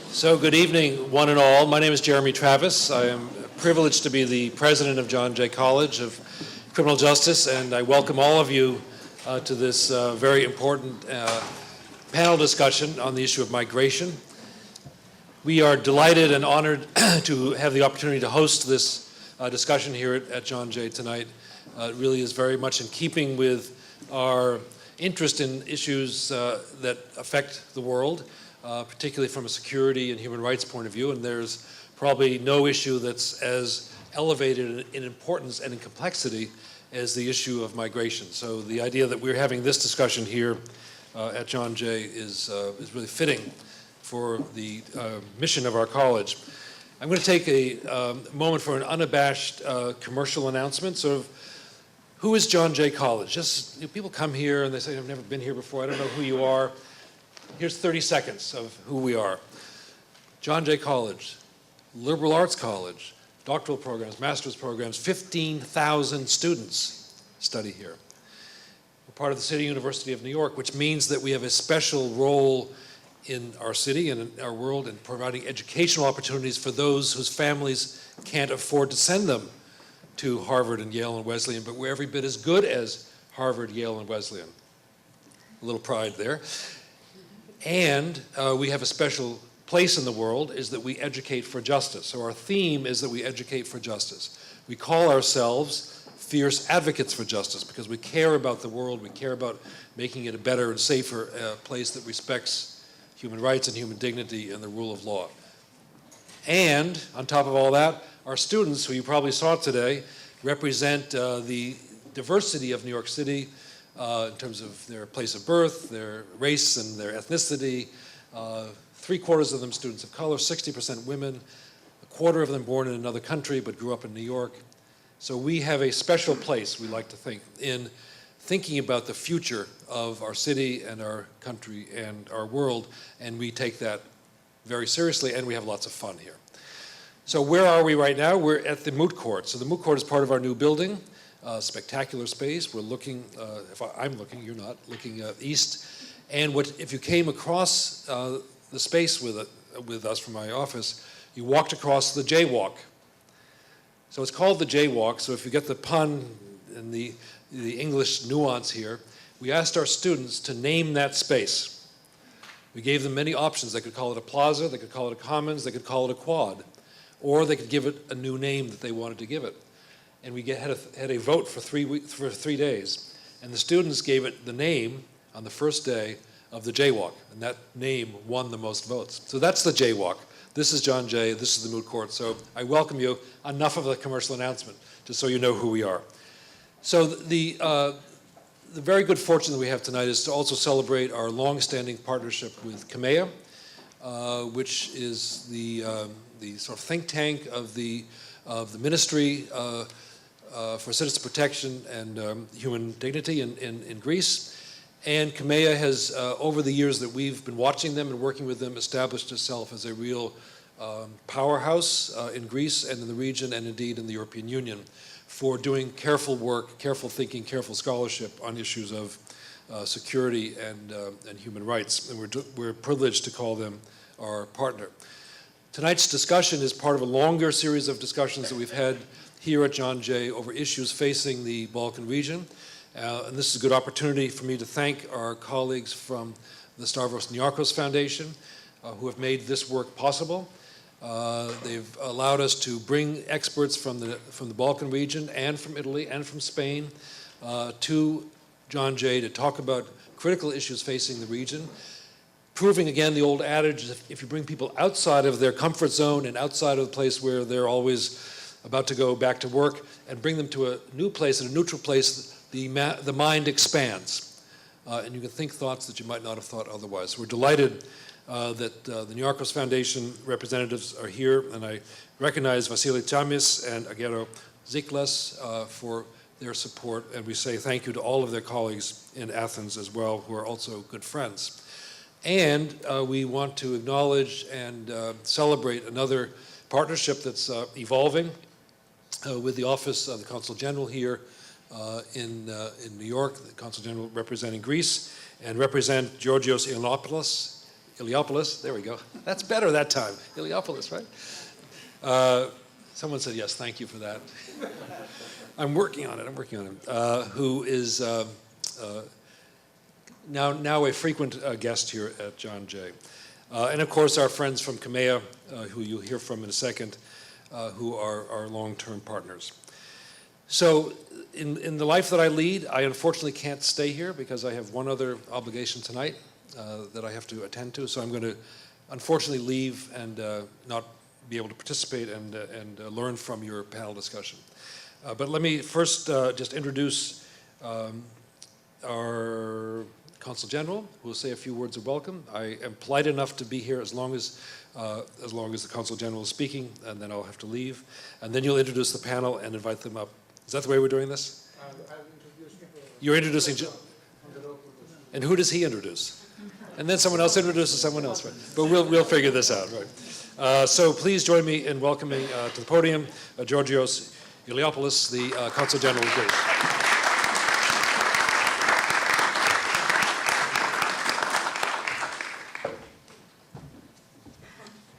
So good evening, one and all. My name is Jeremy Travis. I am privileged to be the president of John Jay College of Criminal Justice, and I welcome all of you to this very important panel discussion on the issue of migration. We are delighted and honored to have the opportunity to host this discussion here at John Jay tonight. It really is very much in keeping with our interest in issues that affect the world, particularly from a security and human rights point of view, and there's probably no issue that's as elevated in importance and in complexity as the issue of migration. So the idea that we're having this discussion here at John Jay is really fitting for the mission of our college. I'm going to take a moment for an unabashed commercial announcement. Sort of, who is John Jay College? Just people come here and they say, I've never been here before, I don't know who you are. Here's 30 seconds of who we are. John Jay College, liberal arts college, doctoral programs, master's programs, 15,000 students study here. We're part of the City University of New York, which means that we have a special role in our city and in our world in providing educational opportunities for those whose families can't afford to send them to Harvard and Yale and Wesleyan, but we're every bit as good as Harvard, Yale, and Wesleyan. A little pride there. And we have a special place in the world, is that we educate for justice. So our theme is that we educate for justice. We call ourselves fierce advocates for justice because we care about the world, we care about making it a better and safer place that respects human rights and human dignity and the rule of law. And on top of all that, our students, who you probably saw today, represent the diversity of New York City in terms of their place of birth, their race, and their ethnicity. 3/4 of them students of color, 60% women, 1/4 of them born in another country but grew up in New York. So we have a special place, we like to think, in thinking about the future of our city and our country and our world, and we take that very seriously, and we have lots of fun here. So where are we right now? We're at the Moot Court. So the Moot Court is part of our new building. Spectacular space. We're looking, if I'm looking, you're not, looking east. And if you came across the space with us from my office, you walked across the Jaywalk. So it's called the Jaywalk. So if you get the pun and the English nuance here, we asked our students to name that space. We gave them many options. They could call it a plaza, they could call it a commons, they could call it a quad, or they could give it a new name that they wanted to give it. And we had a vote for 3 days. And the students gave it the name on the first day of the Jaywalk. And that name won the most votes. So that's the Jaywalk. This is John Jay. This is the Moot Court. So I welcome you. Enough of the commercial announcement, just so you know who we are. So the very good fortune that we have tonight is to also celebrate our long-standing partnership with CAMEA, which is the sort of think tank of the Ministry for Citizen Protection and Human Dignity in Greece. And CAMEA has, over the years that we've been watching them and working with them, established itself as a real powerhouse in Greece and in the region and indeed in the European Union for doing careful work, careful thinking, careful scholarship on issues of security and human rights. And we're privileged to call them our partner. Tonight's discussion is part of a longer series of discussions that we've had here at John Jay over issues facing the Balkan region. And this is a good opportunity for me to thank our colleagues from the Stavros Niarchos Foundation who have made this work possible. They've allowed us to bring experts from the Balkan region and from Italy and from Spain to John Jay to talk about critical issues facing the region, proving again the old adage, if you bring people outside of their comfort zone and outside of the place where they're always about to go back to work and bring them to a new place, in a neutral place, the mind expands. And you can think thoughts that you might not have thought otherwise. We're delighted that the Niarchos Foundation representatives are here, and I recognize Vasili Chamis and Agero Ziklas for their support, and we say thank you to all of their colleagues in Athens as well, who are also good friends. And we want to acknowledge and celebrate another partnership that's evolving with the Office of the Consul General here in New York, the Consul General representing Greece, and represent Georgios Ioannopoulos Iliopoulos. There we go. That's better that time. Iliopoulos, right? Someone said yes. Thank you for that. I'm working on it. Who is now a frequent guest here at John Jay. And of course, our friends from Kamea, who you'll hear from in a second, who are our long-term partners. So in the life that I lead, I unfortunately can't stay here because I have one other obligation tonight that I have to attend to. So I'm going to unfortunately leave and not be able to participate and learn from your panel discussion. But let me first just introduce our Consul General, who will say a few words of welcome. I am polite enough to be here as long as the Consul General is speaking, and then I'll have to leave. And then you'll introduce the panel and invite them up. Is that the way we're doing this? I'll introduce people. You're introducing, and who does he introduce? And then someone else introduces someone else, right? But we'll figure this out, right? So please join me in welcoming to the podium Georgios Iliopoulos, the Consul General of Greece.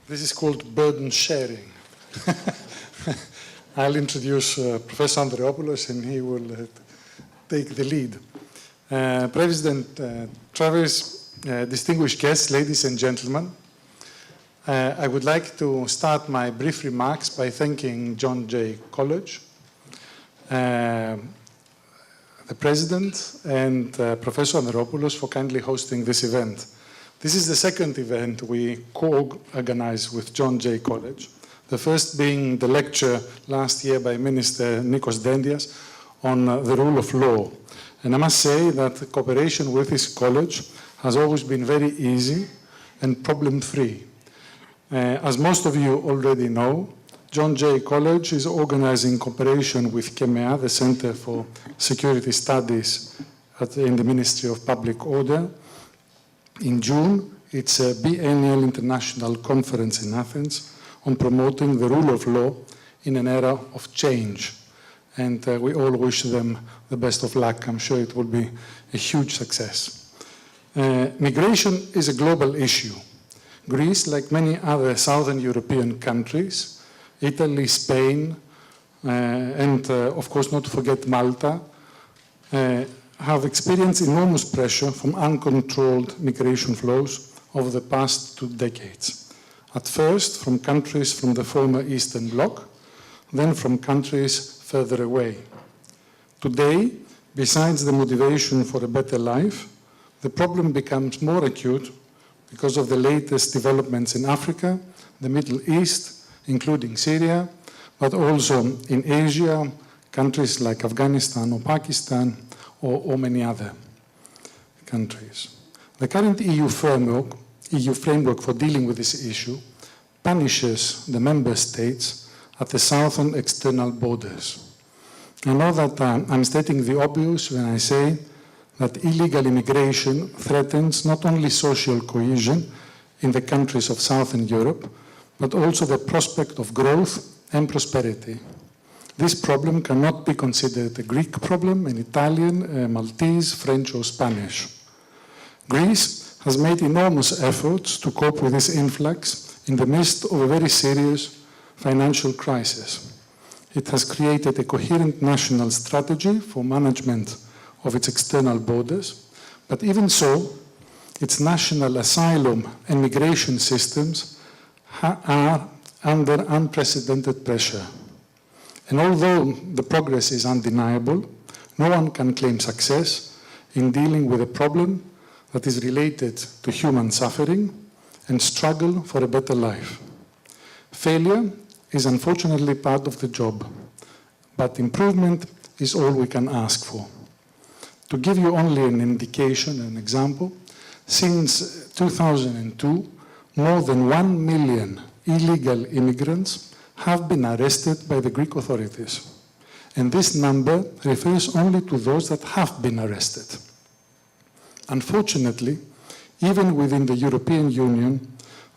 This is called burden sharing. I'll introduce Professor Andreopoulos, and he will take the lead. President Travis, distinguished guests, ladies and gentlemen, I would like to start my brief remarks by thanking John Jay College, the President, and Professor Andreopoulos for kindly hosting this event. This is the second event we co-organized with John Jay College, the first being the lecture last year by Minister Nikos Dendias on the rule of law. And I must say that cooperation with this college has always been very easy and problem-free. As most of you already know, John Jay College is organizing cooperation with KEMEA, the Center for Security Studies in the Ministry of Public Order. In June, it's a biennial international conference in Athens on promoting the rule of law in an era of change. And we all wish them the best of luck. I'm sure it will be a huge success. Migration is a global issue. Greece, like many other southern European countries, Italy, Spain, and of course not to forget Malta, have experienced enormous pressure from uncontrolled migration flows over the past 2 decades. At first, from countries from the former Eastern Bloc, then from countries further away. Today, besides the motivation for a better life, the problem becomes more acute because of the latest developments in Africa, the Middle East, including Syria, but also in Asia, countries like Afghanistan or Pakistan, or many other countries. The current EU framework for dealing with this issue punishes the member states at the southern external borders. I know that I'm stating the obvious when I say that illegal immigration threatens not only social cohesion in the countries of Southern Europe, but also the prospect of growth and prosperity. This problem cannot be considered a Greek problem, an Italian, Maltese, French, or Spanish. Greece has made enormous efforts to cope with this influx in the midst of a very serious financial crisis. It has created a coherent national strategy for management of its external borders, but even so, its national asylum and migration systems are under unprecedented pressure. And although the progress is undeniable, no one can claim success in dealing with a problem that is related to human suffering and struggle for a better life. Failure is unfortunately part of the job, but improvement is all we can ask for. To give you only an indication, an example, since 2002, more than 1 million illegal immigrants have been arrested by the Greek authorities. And this number refers only to those that have been arrested. Unfortunately, even within the European Union,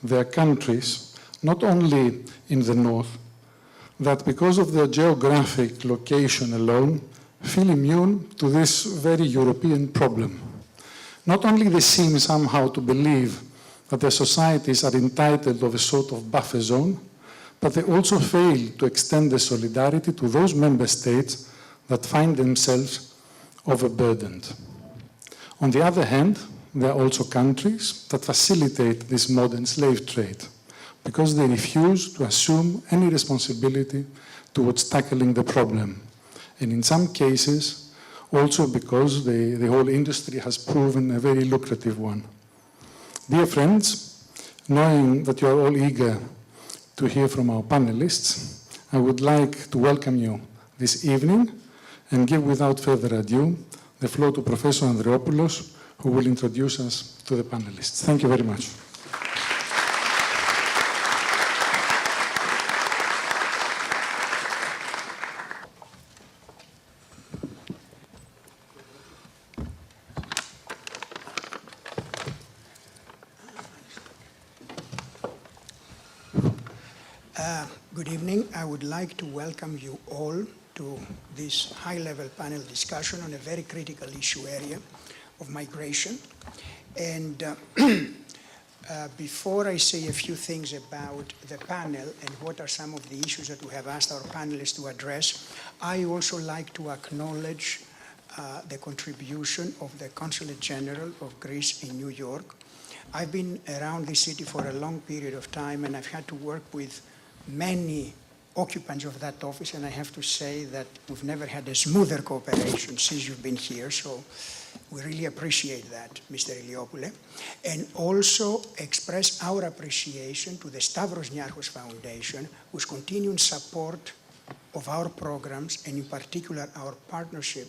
there are countries, not only in the north, that because of their geographic location alone, feel immune to this very European problem. Not only they seem somehow to believe that their societies are entitled of a sort of buffer zone, but they also fail to extend their solidarity to those member states that find themselves overburdened. On the other hand, there are also countries that facilitate this modern slave trade because they refuse to assume any responsibility towards tackling the problem. And in some cases, also because the whole industry has proven a very lucrative one. Dear friends, knowing that you are all eager to hear from our panelists, I would like to welcome you this evening and give without further ado the floor to Professor Andreopoulos, who will introduce us to the panelists. Thank you very much. Good evening. I would like to welcome you all to this high-level panel discussion on a very critical issue area of migration. And before I say a few things about the panel and what are some of the issues that we have asked our panelists to address, I also like to acknowledge the contribution of the Consulate General of Greece in New York. I've been around this city for a long period of time, and I've had to work with many occupants of that office, and I have to say that we've never had a smoother cooperation since you've been here, so we really appreciate that, Mr. Iliopoulos, and also express our appreciation to the Stavros Niarchos Foundation, whose continuing support of our programs, and in particular our partnership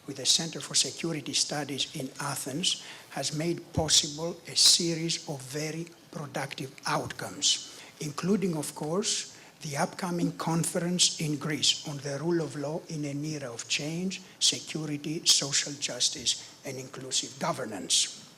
with the Center for Security Studies in Athens, has made possible a series of very productive outcomes, including, of course, the upcoming conference in Greece on the rule of law in an era of change, security, social justice, and inclusive governance.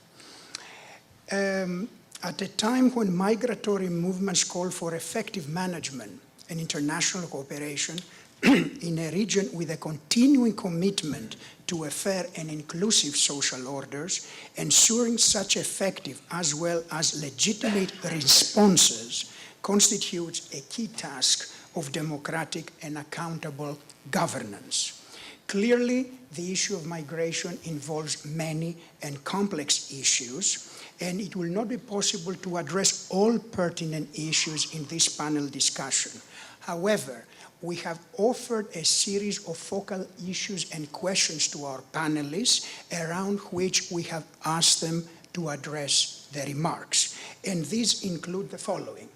At a time when migratory movements call for effective management and international cooperation in a region with a continuing commitment to a fair and inclusive social orders, ensuring such effective as well as legitimate responses constitutes a key task of democratic and accountable governance. Clearly, the issue of migration involves many and complex issues, and it will not be possible to address all pertinent issues in this panel discussion. However, we have offered a series of focal issues and questions to our panelists around which we have asked them to address their remarks. And these include the following.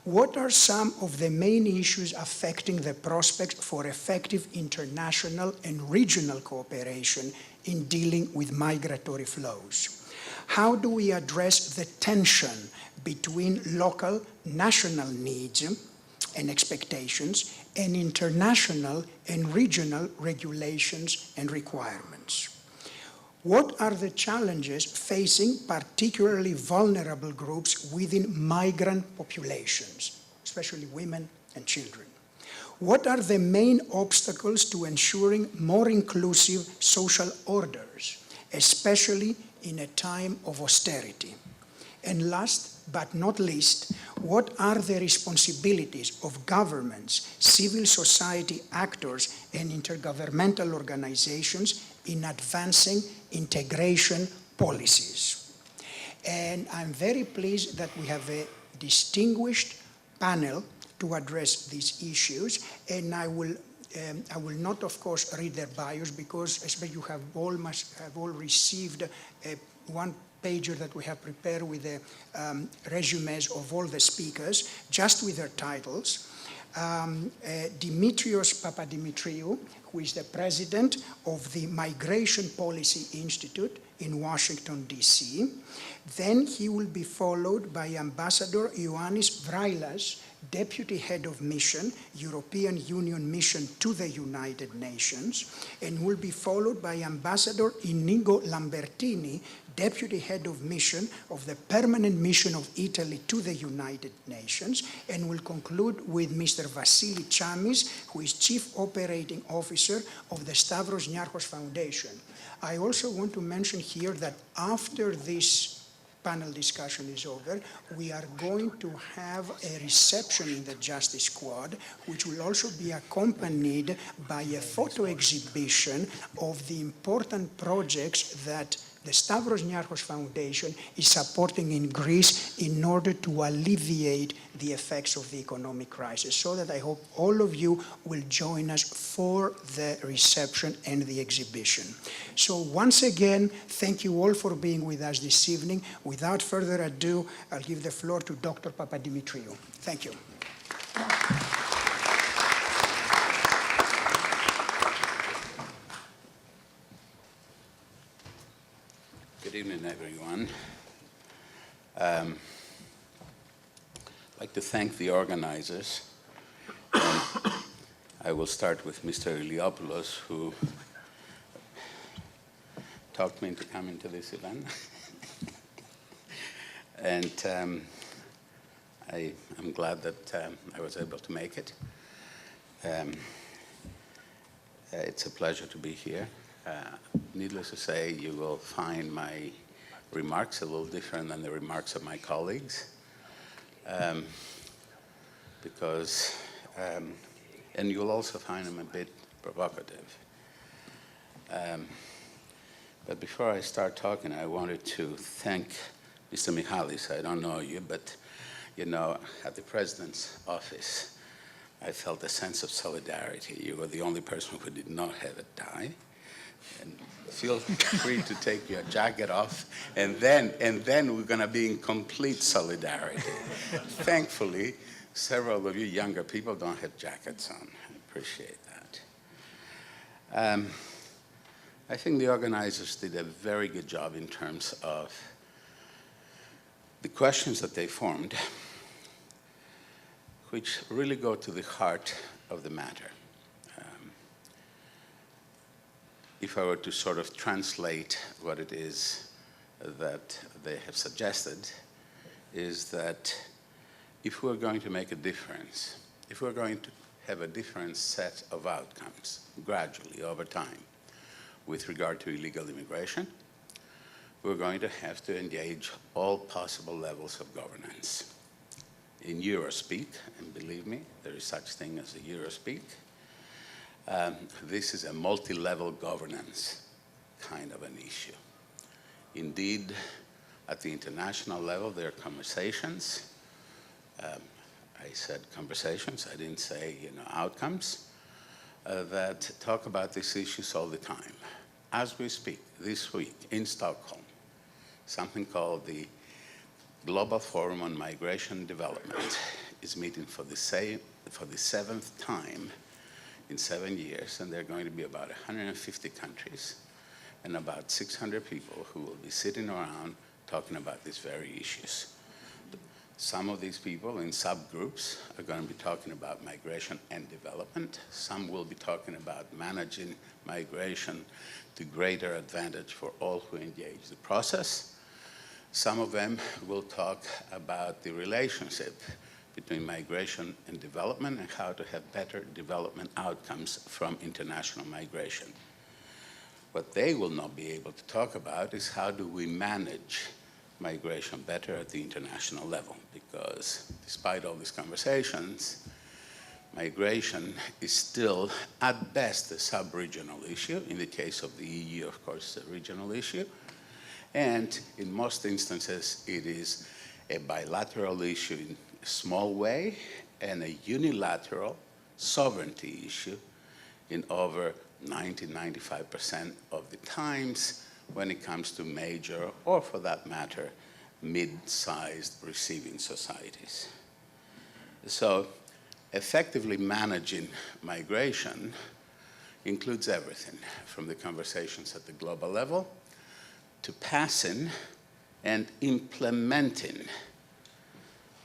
What are some of the main issues affecting the prospects for effective international and regional cooperation in dealing with migratory flows? How do we address the tension between local, national needs and expectations and international and regional regulations and requirements? What are the challenges facing particularly vulnerable groups within migrant populations, especially women and children? What are the main obstacles to ensuring more inclusive social orders, especially in a time of austerity? And last but not least, what are the responsibilities of governments, civil society actors, and intergovernmental organizations in advancing integration policies? And I'm very pleased that we have a distinguished panel to address these issues, and I will not, of course, read their bios because you must have all received one pager that we have prepared with the resumes of all the speakers, just with their titles. Dimitrios Papadimitriou, who is the president of the Migration Policy Institute in Washington, D.C. Then he will be followed by Ambassador Ioannis Vrailas, Deputy Head of Mission, European Union Mission to the United Nations, and will be followed by Ambassador Inigo Lambertini, Deputy Head of Mission of the Permanent Mission of Italy to the United Nations, and will conclude with Mr. Vassili Chamis, who is Chief Operating Officer of the Stavros Niarchos Foundation. I also want to mention here that after this panel discussion is over, we are going to have a reception in the Justice Squad, which will also be accompanied by a photo exhibition of the important projects that the Stavros Niarchos Foundation is supporting in Greece in order to alleviate the effects of the economic crisis. So that I hope all of you will join us for the reception and the exhibition. So once again, thank you all for being with us this evening. Without further ado, I'll give the floor to Dr. Papadimitriou. Thank you. Good evening, everyone. I'd like to thank the organizers. And I will start with Mr. Iliopoulos, who talked me into coming to this event. And I'm glad that I was able to make it. It's a pleasure to be here. Needless to say, you will find my remarks a little different than the remarks of my colleagues, and you'll also find them a bit provocative. But before I start talking, I wanted to thank Mr. Michalis. I don't know you, but you know, at the President's office, I felt a sense of solidarity. You were the only person who did not have a tie. And feel free to take your jacket off, and then we're going to be in complete solidarity. Thankfully, several of you younger people don't have jackets on. I appreciate that. I think the organizers did a very good job in terms of the questions that they formed, which really go to the heart of the matter. If I were to sort of translate what it is that they have suggested, is that if we're going to make a difference, if we're going to have a different set of outcomes gradually over time with regard to illegal immigration, we're going to have to engage all possible levels of governance. In Eurospeak, and believe me, there is such thing as a Eurospeak, this is a multi-level governance kind of an issue. Indeed, at the international level, there are conversations. I said conversations, I didn't say outcomes, that talk about these issues all the time. As we speak, this week in Stockholm, something called the Global Forum on Migration and Development is meeting for the 7th time in 7 years, and there are going to be about 150 countries and about 600 people who will be sitting around talking about these very issues. Some of these people in subgroups are going to be talking about migration and development. Some will be talking about managing migration to greater advantage for all who engage the process. Some of them will talk about the relationship between migration and development and how to have better development outcomes from international migration. What they will not be able to talk about is how do we manage migration better at the international level, because despite all these conversations, migration is still at best a sub-regional issue. In the case of the EU, of course, it's a regional issue. And in most instances, it is a bilateral issue in a small way and a unilateral sovereignty issue in over 90–95% of the times when it comes to major, or for that matter, mid-sized receiving societies. So effectively managing migration includes everything, from the conversations at the global level to passing and implementing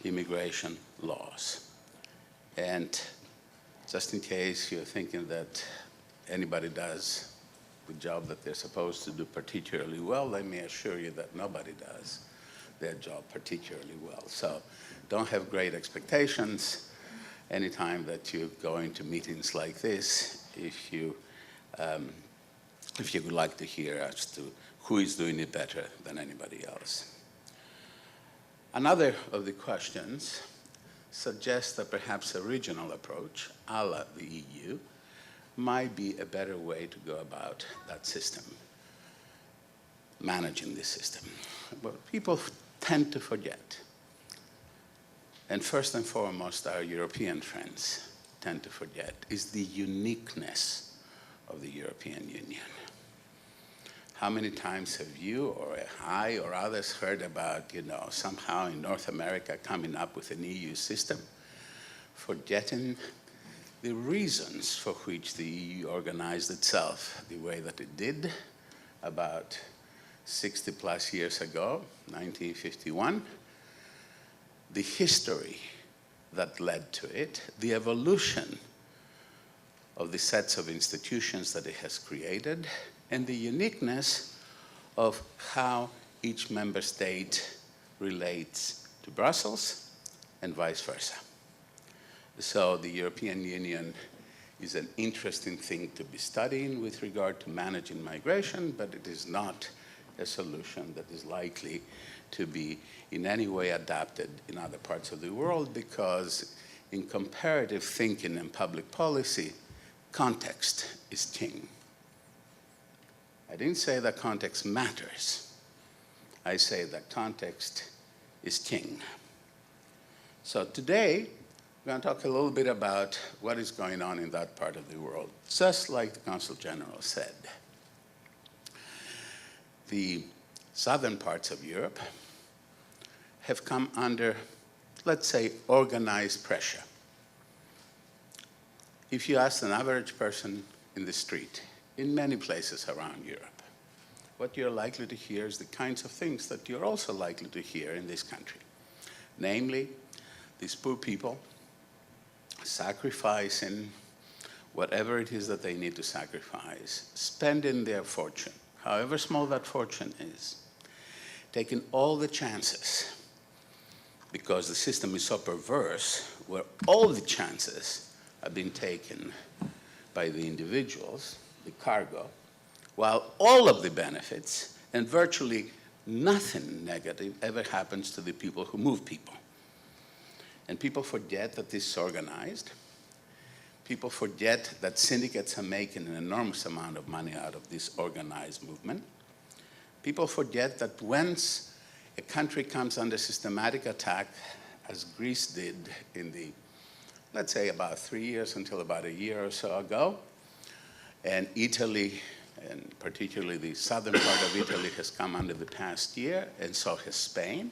immigration laws. And just in case you're thinking that anybody does the job that they're supposed to do particularly well, let me assure you that nobody does their job particularly well. So don't have great expectations anytime that you go into meetings like this if you would like to hear as to who is doing it better than anybody else. Another of the questions suggests that perhaps a regional approach, a la the EU, might be a better way to go about that system, managing this system. But people tend to forget, and first and foremost our European friends tend to forget, is the uniqueness of the European Union. How many times have you or I or others heard about, somehow in North America coming up with an EU system, forgetting the reasons for which the EU organized itself the way that it did about 60 plus years ago, 1951, the history that led to it, the evolution of the sets of institutions that it has created, and the uniqueness of how each member state relates to Brussels and vice versa. So the European Union is an interesting thing to be studying with regard to managing migration, but it is not a solution that is likely to be in any way adapted in other parts of the world, because in comparative thinking and public policy, context is king. I didn't say that context matters. I say that context is king. So today, we're going to talk a little bit about what is going on in that part of the world, just like the Consul General said. The southern parts of Europe have come under, let's say, organized pressure. If you ask an average person in the street, in many places around Europe, what you're likely to hear is the kinds of things that you're also likely to hear in this country. Namely, these poor people sacrificing whatever it is that they need to sacrifice, spending their fortune, however small that fortune is, taking all the chances, because the system is so perverse, where all the chances have been taken by the individuals, the cargo, while all of the benefits and virtually nothing negative ever happens to the people who move people. And people forget that this is organized. People forget that syndicates are making an enormous amount of money out of this organized movement. People forget that once a country comes under systematic attack, as Greece did in the, let's say, about 3 years until about a year or so ago, and Italy, and particularly the southern part of Italy, has come under the past year, and so has Spain,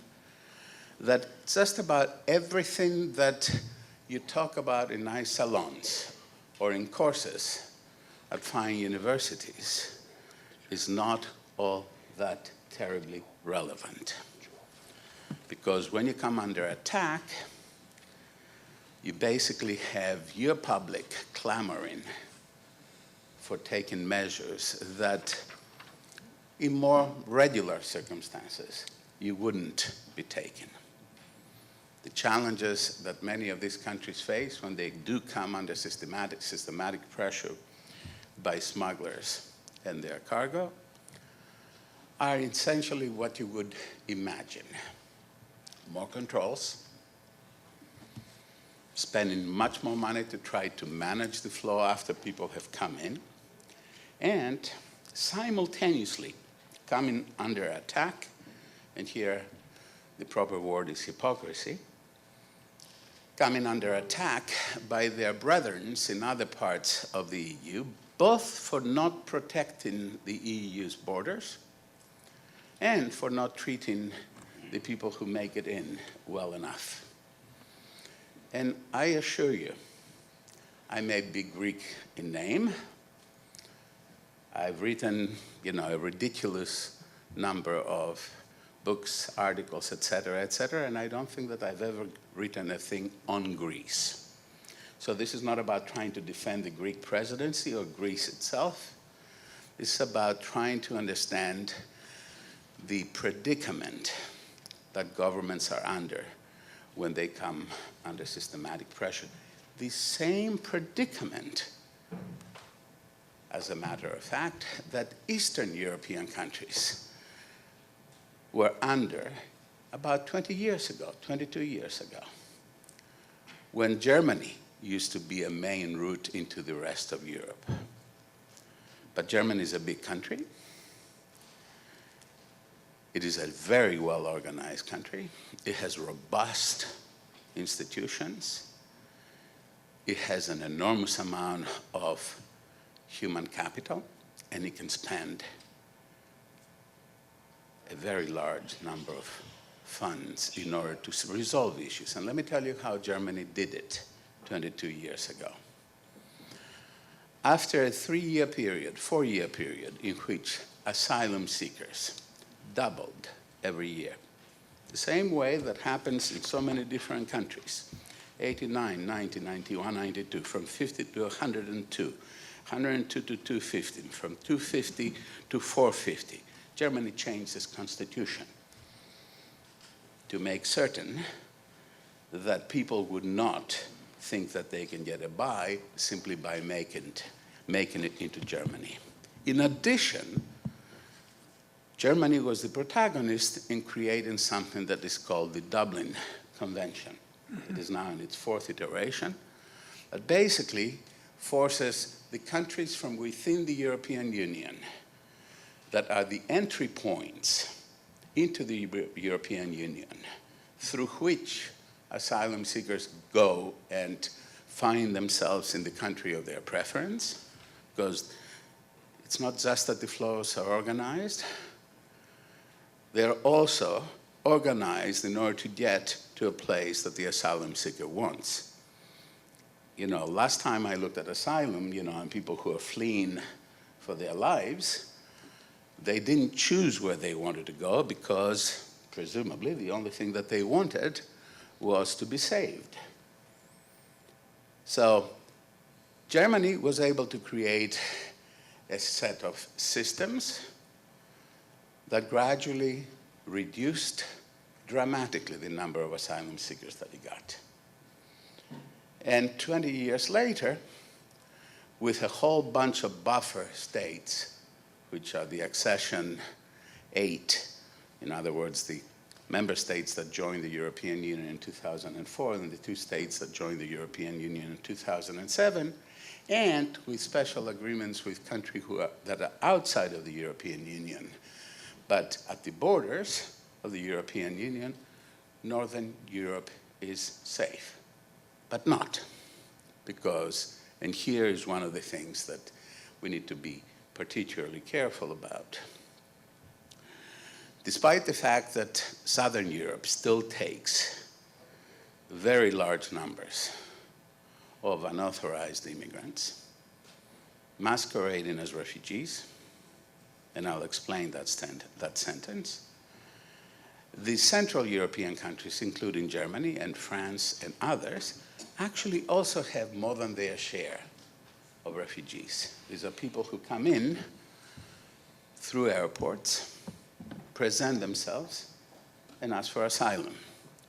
that just about everything that you talk about in nice salons or in courses at fine universities is not all that terribly relevant. Because when you come under attack, you basically have your public clamoring for taking measures that in more regular circumstances you wouldn't be taking. The challenges that many of these countries face when they do come under systematic pressure by smugglers and their cargo are essentially what you would imagine. More controls, spending much more money to try to manage the flow after people have come in, and simultaneously coming under attack, and here the proper word is hypocrisy, coming under attack by their brethren in other parts of the EU, both for not protecting the EU's borders and for not treating the people who make it in well enough. And I assure you, I may be Greek in name. I've written, a ridiculous number of books, articles, et cetera, and I don't think that I've ever written a thing on Greece. So this is not about trying to defend the Greek presidency or Greece itself. It's about trying to understand the predicament that governments are under when they come under systematic pressure. The same predicament, as a matter of fact, that Eastern European countries were under about 20 years ago, 22 years ago, when Germany used to be a main route into the rest of Europe. But Germany is a big country. It is a very well-organized country. It has robust institutions. It has an enormous amount of human capital, and it can spend a very large number of funds in order to resolve issues. And let me tell you how Germany did it 22 years ago. After a 3-year period, 4-year period, in which asylum seekers doubled every year, the same way that happens in so many different countries, 89, 90, 91, 92, from 50 to 102, 102 to 250, from 250 to 450. Germany changed its constitution to make certain that people would not think that they can get by simply by making it into Germany. In addition, Germany was the protagonist in creating something that is called the Dublin Convention. It is now in its 4th iteration, that basically forces the countries from within the European Union that are the entry points into the European Union, through which asylum seekers go and find themselves in the country of their preference, because it's not just that the flows are organized, they're also organized in order to get to a place that the asylum seeker wants. You know, last time I looked at asylum, and people who are fleeing for their lives, they didn't choose where they wanted to go because, presumably, the only thing that they wanted was to be saved. So Germany was able to create a set of systems that gradually reduced dramatically the number of asylum seekers that it got. And 20 years later, with a whole bunch of buffer states, which are the accession 8, in other words, the member states that joined the European Union in 2004 and the 2 states that joined the European Union in 2007, and with special agreements with countries that are outside of the European Union. But at the borders of the European Union, Northern Europe is safe, but not, because, and here is one of the things that we need to be particularly careful about. Despite the fact that Southern Europe still takes very large numbers of unauthorized immigrants masquerading as refugees, and I'll explain that sentence, the Central European countries, including Germany and France and others, actually also have more than their share of refugees. These are people who come in through airports, present themselves, and ask for asylum.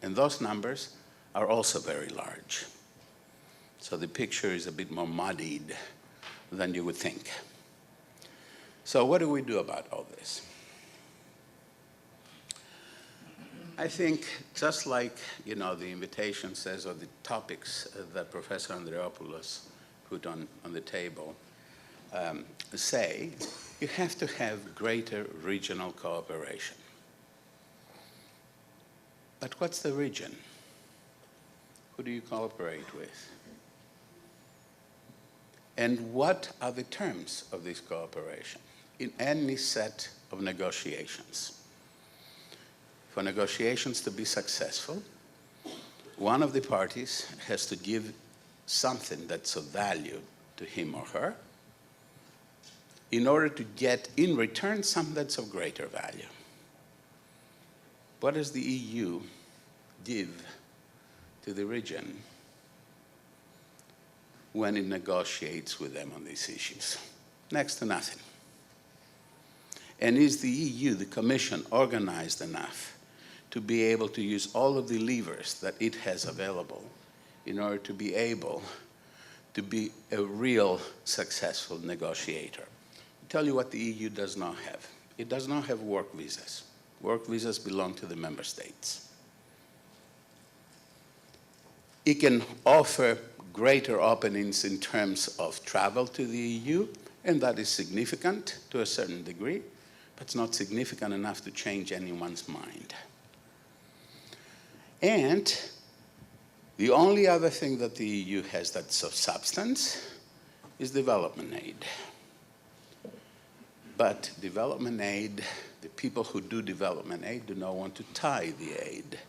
And those numbers are also very large. So the picture is a bit more muddied than you would think. So what do we do about all this? I think just like, the invitation says, or the topics that Professor Andreopoulos put on the table say, you have to have greater regional cooperation. But what's the region? Who do you cooperate with? And what are the terms of this cooperation in any set of negotiations? For negotiations to be successful, one of the parties has to give something that's of value to him or her in order to get in return something that's of greater value. What does the EU give to the region when it negotiates with them on these issues? Next to nothing. And is the EU, the Commission, organized enough to be able to use all of the levers that it has available in order to be able to be a real successful negotiator? I'll tell you what the EU does not have. It does not have work visas. Work visas belong to the member states. It can offer greater openings in terms of travel to the EU, and that is significant to a certain degree, but it's not significant enough to change anyone's mind. And the only other thing that the EU has that's of substance is development aid. But development aid, the people who do development aid do not want to tie the aid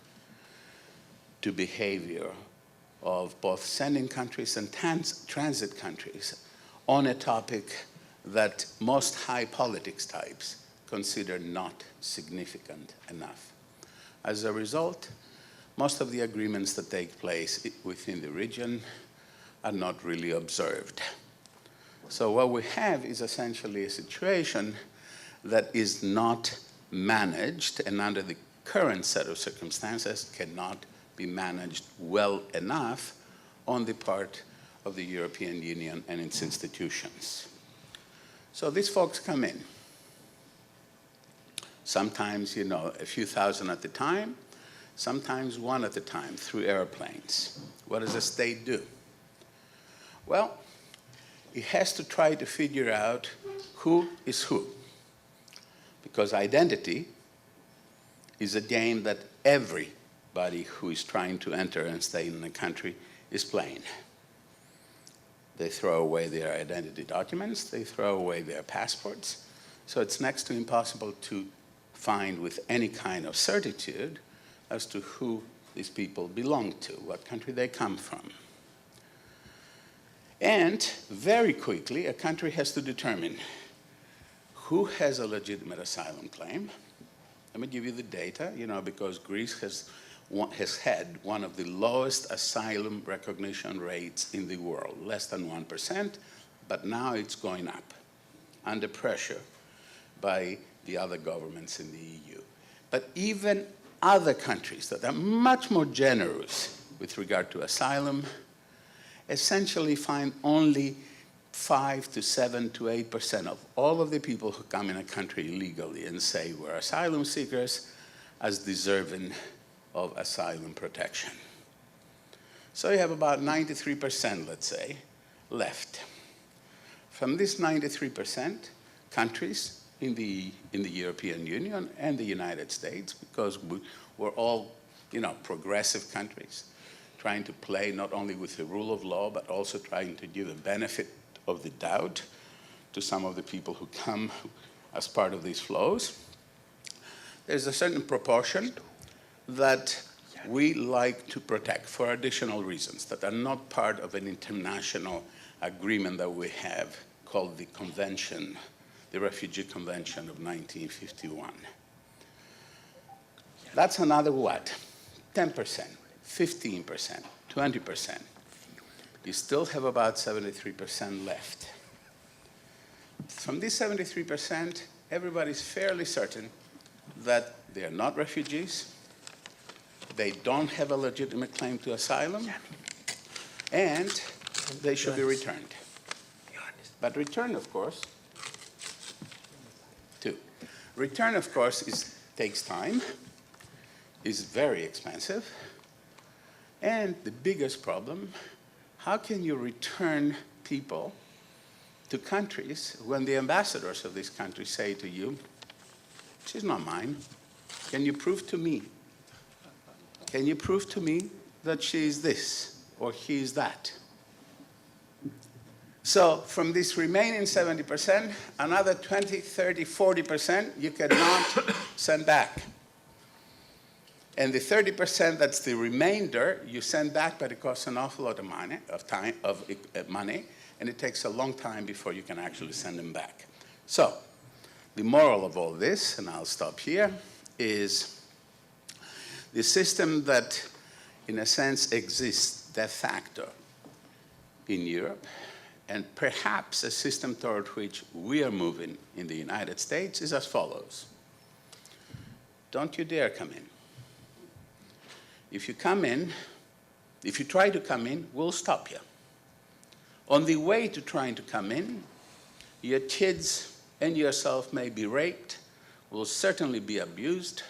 to behavior of both sending countries and transit countries on a topic that most high politics types consider not significant enough. As a result, most of the agreements that take place within the region are not really observed. So what we have is essentially a situation that is not managed, and under the current set of circumstances cannot be managed well enough on the part of the European Union and its institutions. So these folks come in. Sometimes, a few thousand at a time, sometimes one at a time through airplanes. What does the state do? Well, it has to try to figure out who is who, because identity is a game that everybody who is trying to enter and stay in the country is playing. They throw away their identity documents, they throw away their passports, so it's next to impossible to find with any kind of certitude as to who these people belong to, what country they come from. And very quickly, a country has to determine who has a legitimate asylum claim. Let me give you the data, because Greece has had one of the lowest asylum recognition rates in the world, less than 1%, but now it's going up, under pressure by the other governments in the EU. But even other countries that are much more generous with regard to asylum essentially find only 5 to 7 to 8% of all of the people who come in a country illegally and say we're asylum seekers as deserving of asylum protection. So you have about 93%, let's say, left. From this 93%, countries in the European Union and the United States, because we're all, progressive countries, trying to play not only with the rule of law, but also trying to give a benefit of the doubt to some of the people who come as part of these flows. There's a certain proportion that we like to protect for additional reasons that are not part of an international agreement that we have called the Convention, the Refugee Convention of 1951. That's another what? 10%. 15%, 20%. You still have about 73% left. From this 73%, everybody's fairly certain that they are not refugees, they don't have a legitimate claim to asylum, and they should be returned. But return, of course, takes time, is very expensive, and the biggest problem, how can you return people to countries when the ambassadors of these countries say to you, she's not mine. Can you prove to me? Can you prove to me that she is this or he is that? So from this remaining 70%, another 20, 30, 40% you cannot send back. And the 30% that's the remainder, you send back, but it costs an awful lot of money, and it takes a long time before you can actually send them back. So the moral of all this, and I'll stop here, is the system that, in a sense, exists de facto in Europe, and perhaps a system toward which we are moving in the United States, is as follows. Don't you dare come in. If you come in, if you try to come in, we'll stop you. On the way to trying to come in, your kids and yourself may be raped, will certainly be abused.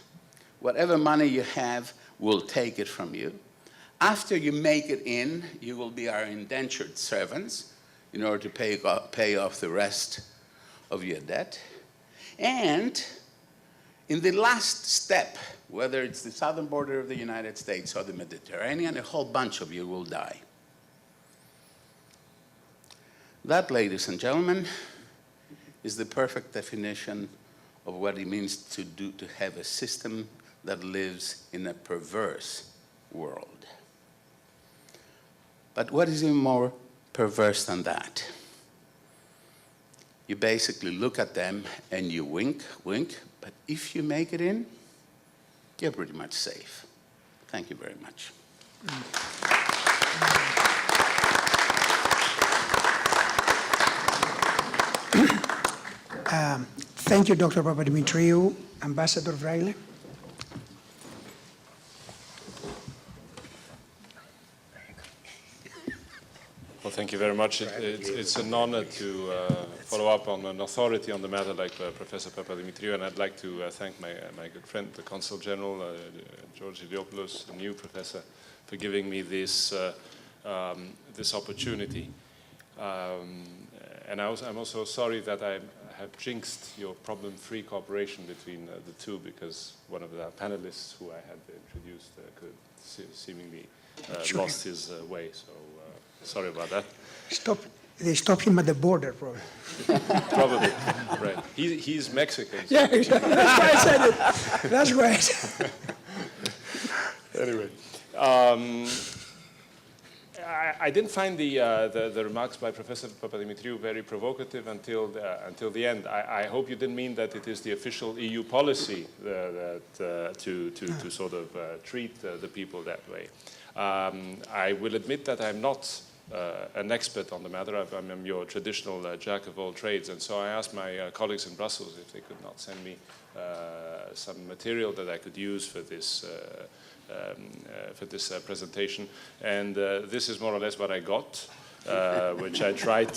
Whatever money you have, we'll take it from you. After you make it in, you will be our indentured servants in order to pay off the rest of your debt. And in the last step, whether it's the southern border of the United States or the Mediterranean, a whole bunch of you will die. That, ladies and gentlemen, is the perfect definition of what it means to have a system that lives in a perverse world. But what is even more perverse than that? You basically look at them and you wink, but if you make it in, you're pretty much safe. Thank you very much. Thank you, Dr. Papadimitriou. Ambassador Vreile. Well, thank you very much. It's an honor to follow up on an authority on the matter like Professor Papadimitriou, and I'd like to thank my good friend, the Consul General, George Iliopoulos, the new professor, for giving me this, this opportunity. And I'm also sorry that I have jinxed your problem-free cooperation between the two, because one of the panelists who I had introduced seemingly lost his way. So sorry about that. They stopped him at the border, probably. Probably, right. He's Mexican. So Yeah, that's why I said it. That's why I said it. Anyway. I didn't find the remarks by Professor Papadimitriou very provocative until the end. I hope you didn't mean that it is the official EU policy to sort of treat the people that way. I will admit that I'm not an expert on the matter. I'm your traditional jack of all trades, and so I asked my colleagues in Brussels if they could not send me some material that I could use for this presentation, and this is more or less what I got, which I tried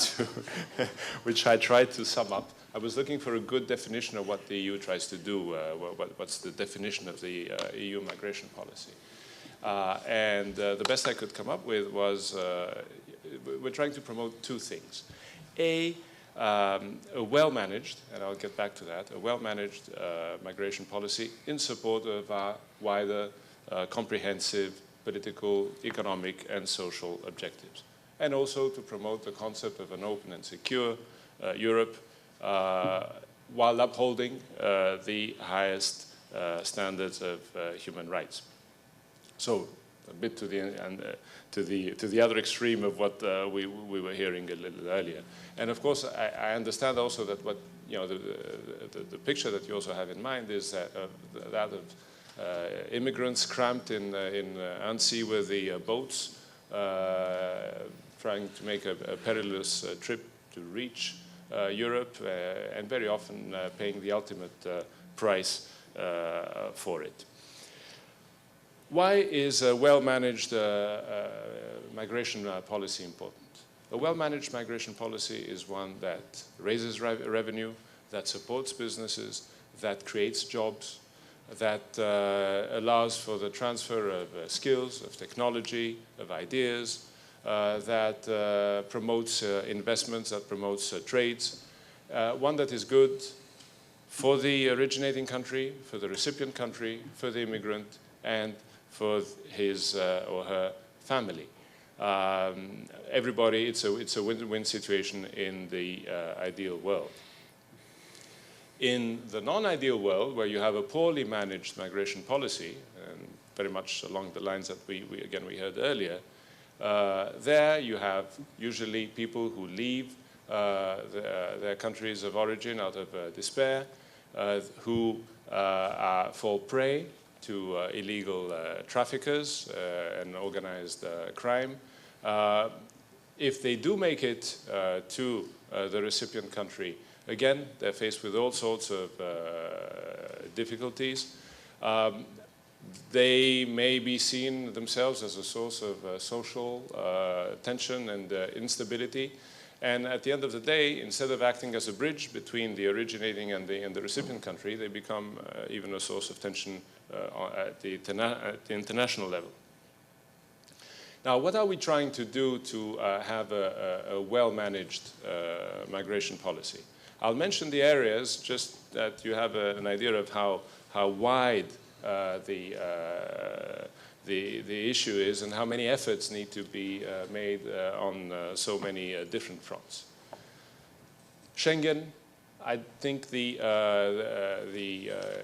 to sum up. I was looking for a good definition of what the EU tries to do. What's the definition of the EU migration policy? And the best I could come up with was we're trying to promote two things. A well-managed, and I'll get back to that, a well-managed migration policy in support of our wider comprehensive political, economic, and social objectives. And also to promote the concept of an open and secure Europe while upholding the highest standards of human rights. So a bit to the other extreme of what we were hearing a little earlier. And of course, I understand also that what the picture that you also have in mind is that of immigrants cramped in unseaworthy boats, trying to make a perilous trip to reach Europe, and very often paying the ultimate price for it. Why is a well-managed migration policy important? A well-managed migration policy is one that raises revenue, that supports businesses, that creates jobs, that allows for the transfer of skills, of technology, of ideas, that promotes investments, that promotes trades. One that is good for the originating country, for the recipient country, for the immigrant, and for his or her family. Everybody, it's a win-win situation in the ideal world. In the non-ideal world, where you have a poorly managed migration policy, and very much along the lines that we heard earlier, there you have usually people who leave their countries of origin out of despair, who fall prey to illegal traffickers and organized crime. If they do make it to the recipient country, again, they're faced with all sorts of difficulties. They may be seen themselves as a source of social tension and instability. And at the end of the day, instead of acting as a bridge between the originating and the recipient country, they become even a source of tension at the international level. Now, what are we trying to do to have a well-managed migration policy? I'll mention the areas just that you have an idea of how wide the issue is and how many efforts need to be made on so many different fronts. Schengen, I think the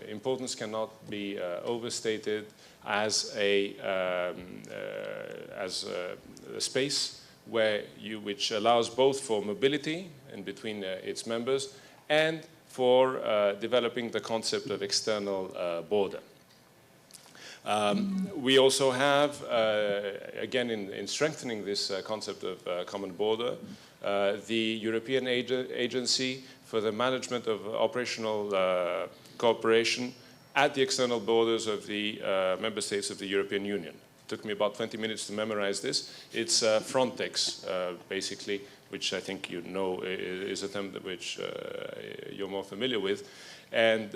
importance cannot be overstated as a space which allows both for mobility in between its members and for developing the concept of external border. We also have, again, in strengthening this concept of common border, the European Agency for the Management of Operational Cooperation at the external borders of the member states of the European Union. It took me about 20 minutes to memorize this. It's Frontex, basically, which I think you know is a term which you're more familiar with, and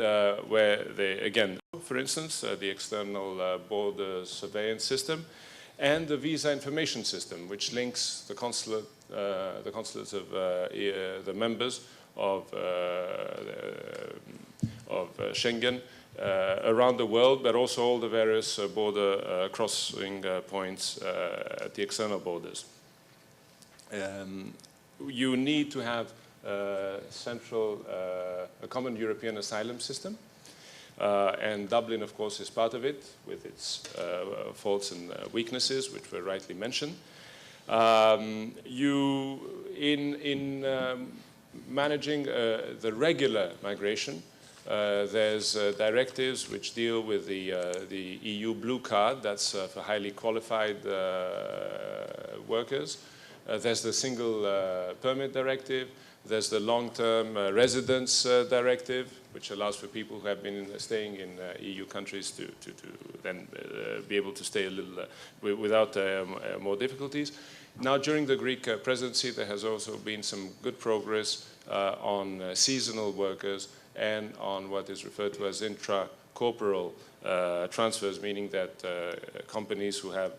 where they, again, for instance, the external border surveillance system and the visa information system, which links the consulates of the members of Schengen around the world, but also all the various border crossing points at the external borders. You need to have a common European asylum system, and Dublin, of course, is part of it, with its faults and weaknesses, which were rightly mentioned. In managing the regular migration, there's directives which deal with the EU Blue Card, that's for highly qualified workers. There's the Single Permit Directive. There's the Long-Term Residence Directive, which allows for people who have been staying in EU countries to then be able to stay a little without more difficulties. Now, during the Greek presidency, there has also been some good progress on seasonal workers and on what is referred to as intra-corporal transfers, meaning that companies who have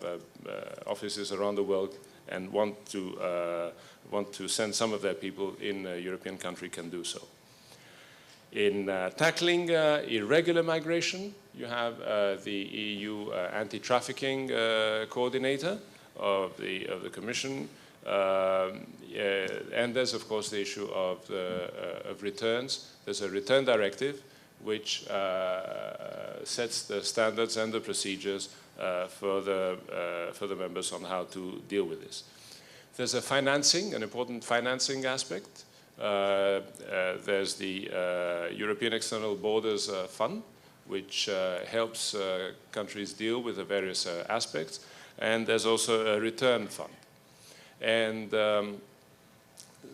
offices around the world and want to send some of their people in a European country can do so. In tackling irregular migration, you have the EU anti-trafficking coordinator of the Commission, and there's of course the issue of returns. There's a return directive which sets the standards and the procedures for the members on how to deal with this. There's an important financing aspect. There's the European External Borders Fund, which helps countries deal with the various aspects. And there's also a return fund. And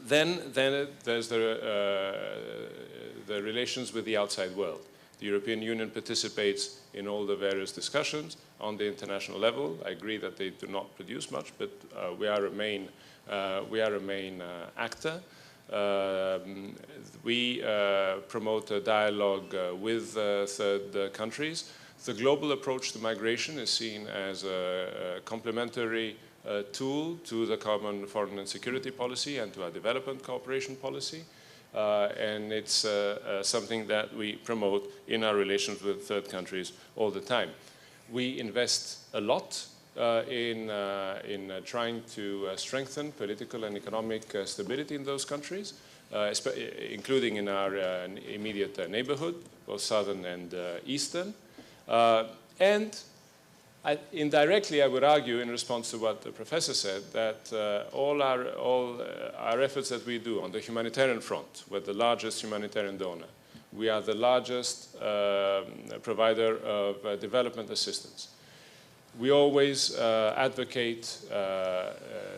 then there's the relations with the outside world. The European Union participates in all the various discussions on the international level. I agree that they do not produce much, but we are a main actor. We promote a dialogue with third countries. The global approach to migration is seen as a complementary tool to the common foreign and security policy and to our development cooperation policy. And it's something that we promote in our relations with third countries all the time. We invest a lot in trying to strengthen political and economic stability in those countries, including in our immediate neighborhood, both southern and eastern. And indirectly, I would argue, in response to what the professor said, that all our efforts that we do on the humanitarian front, we're the largest humanitarian donor. We are the largest provider of development assistance. We always advocate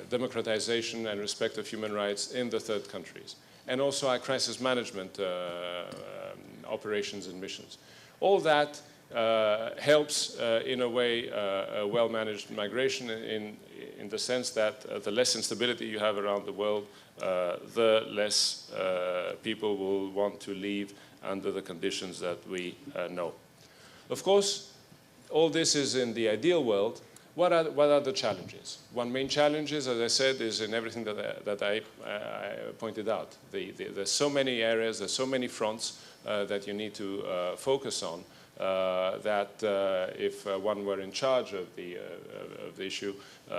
democratization and respect of human rights in the third countries, and also our crisis management operations and missions. All that helps, in a way, a well-managed migration in the sense that the less instability you have around the world, the less people will want to leave under the conditions that we know. Of course, all this is in the ideal world. What are the challenges? One main challenge is, as I said, is in everything that I pointed out. There's so many areas, there's so many fronts that you need to focus on that if one were in charge of the issue,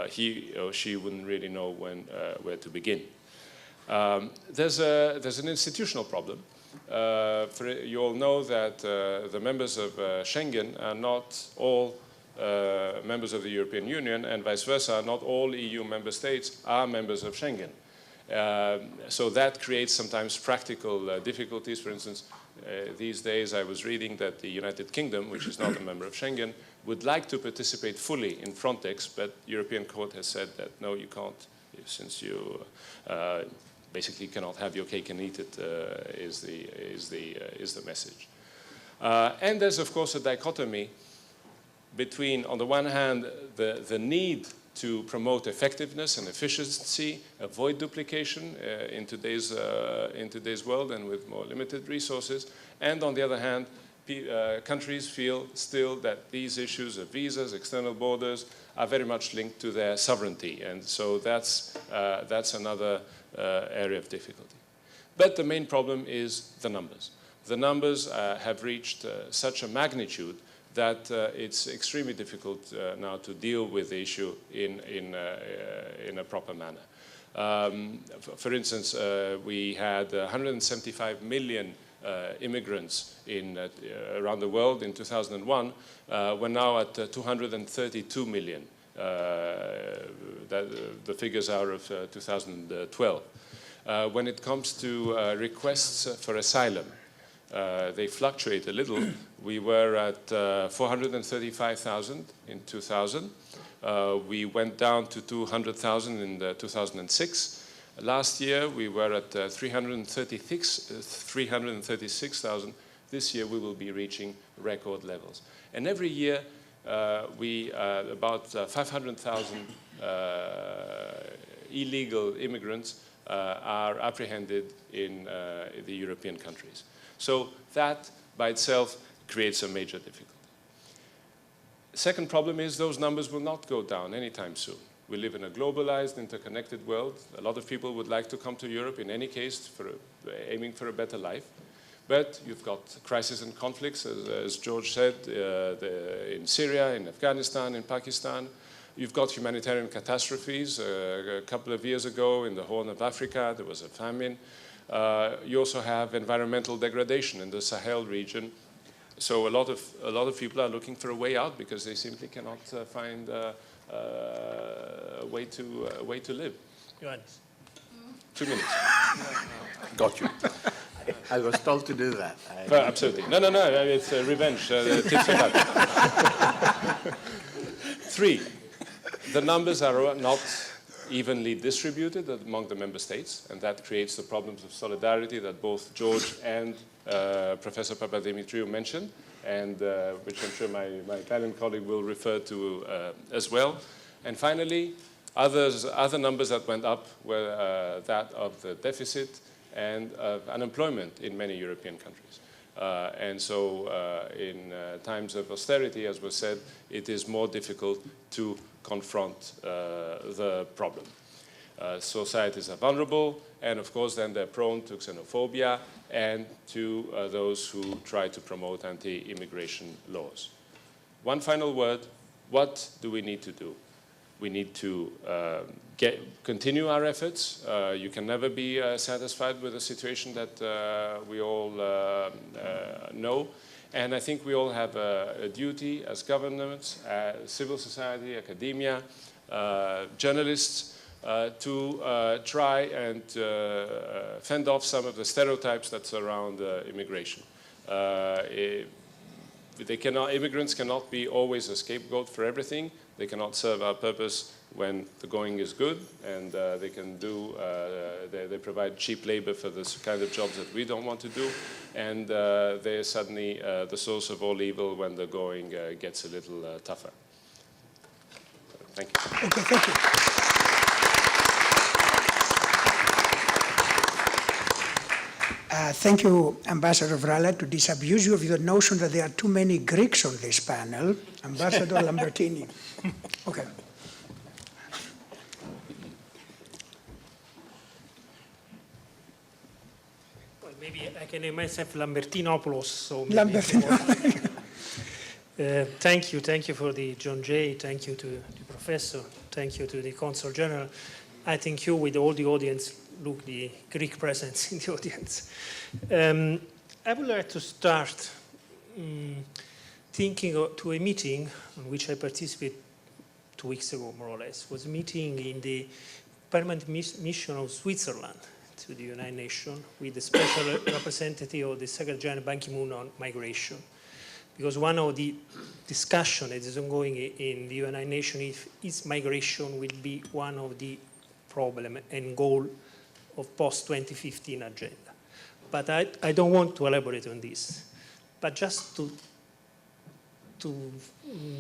he or she wouldn't really know where to begin. There's an institutional problem. You all know that the members of Schengen are not all members of the European Union, and vice versa, not all EU member states are members of Schengen. So that creates sometimes practical difficulties. For instance, these days I was reading that the United Kingdom, which is not a member of Schengen, would like to participate fully in Frontex, but the European Court has said that no, you can't, since you basically cannot have your cake and eat it, is the message. And there's of course a dichotomy between, on the one hand, the need to promote effectiveness and efficiency, avoid duplication in today's world and with more limited resources, and on the other hand, countries feel still that these issues of visas, external borders, are very much linked to their sovereignty, and so that's another area of difficulty. But the main problem is the numbers. The numbers have reached such a magnitude that it's extremely difficult now to deal with the issue in a proper manner. For instance, we had 175 million immigrants around the world in 2001. We're now at 232 million. The figures are of 2012. When it comes to requests for asylum, they fluctuate a little. We were at 435,000 in 2000. We went down to 200,000 in 2006. Last year we were at 336,000. This year we will be reaching record levels. And every year about 500,000 illegal immigrants are apprehended in the European countries. So that by itself creates a major difficulty. The second problem is those numbers will not go down anytime soon. We live in a globalized, interconnected world. A lot of people would like to come to Europe in any case, aiming for a better life. But you've got crises and conflicts, as George said, in Syria, in Afghanistan, in Pakistan. You've got humanitarian catastrophes. A couple of years ago in the Horn of Africa, there was a famine. You also have environmental degradation in the Sahel region. So a lot of people are looking for a way out because they simply cannot find a way to live. Johannes. 2 minutes. Got you. I was told to do that. Absolutely. No. It's revenge. Tips of that. 3. The numbers are not evenly distributed among the member states, and that creates the problems of solidarity that both George and Professor Papadimitriou mentioned, and which I'm sure my Italian colleague will refer to as well. And finally, other numbers that went up were that of the deficit and of unemployment in many European countries. And so in times of austerity, as was said, it is more difficult to confront the problem. Societies are vulnerable, and of course then they're prone to xenophobia and to those who try to promote anti-immigration laws. One final word, what do we need to do? We need to continue our efforts. You can never be satisfied with a situation that we all know. And I think we all have a duty as governments, civil society, academia, journalists, to try and fend off some of the stereotypes that surround immigration. Immigrants cannot be always a scapegoat for everything. They cannot serve our purpose when the going is good, and they provide cheap labor for the kind of jobs that we don't want to do, and they're suddenly the source of all evil when the going gets a little tougher. Thank you. Okay, thank you. Thank you, Ambassador Vrala, to disabuse you of the notion that there are too many Greeks on this panel. Ambassador Lambertini. Okay. Well, maybe I can name myself Lambertinopoulos. So maybe Lambertino. Thank you for the John Jay. Thank you to the professor. Thank you to the Consul General. I think you, with all the audience, look the Greek presence in the audience. I would like to start thinking to a meeting on which I participated 2 weeks ago, more or less. It was a meeting in the permanent mission of Switzerland to the United Nations with the special representative of the Secretary General Ban Ki-moon on migration. Because one of the discussions that is ongoing in the United Nations is migration will be one of the problem and goal of post-2015 agenda. But I don't want to elaborate on this, but just to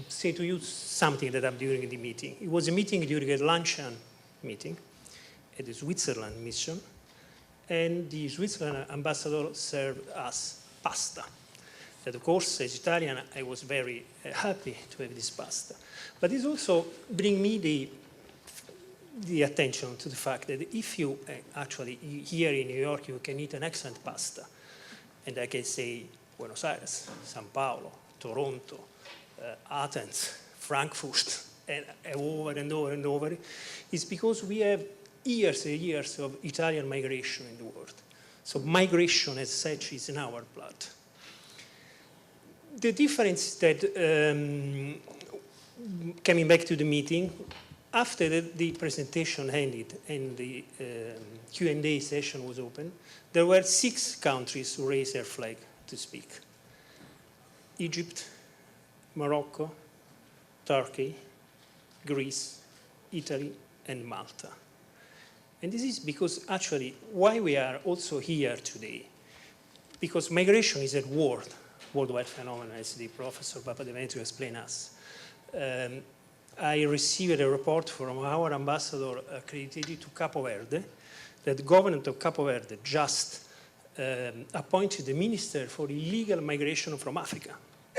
say to you something that happened during the meeting. It was a meeting during a luncheon meeting at the Switzerland mission, and the Switzerland ambassador served us pasta. That, of course, as Italian, I was very happy to have this pasta. But it also brings me the attention to the fact that if you actually, here in New York, you can eat an excellent pasta, and I can say Buenos Aires, Sao Paulo, Toronto, Athens, Frankfurt, and over and over and over, is because we have years and years of Italian migration in the world. So migration as such is in our blood. The difference is that, coming back to the meeting, after the presentation ended and the Q&A session was open, there were 6 countries who raised their flag to speak. Egypt, Morocco, Turkey, Greece, Italy, and Malta. And this is because actually why we are also here today, because migration is a worldwide phenomenon, as the Professor Papademetriou explained us. I received a report from our ambassador accredited to Capo Verde that the government of Capo Verde just appointed the minister for illegal migration from Africa,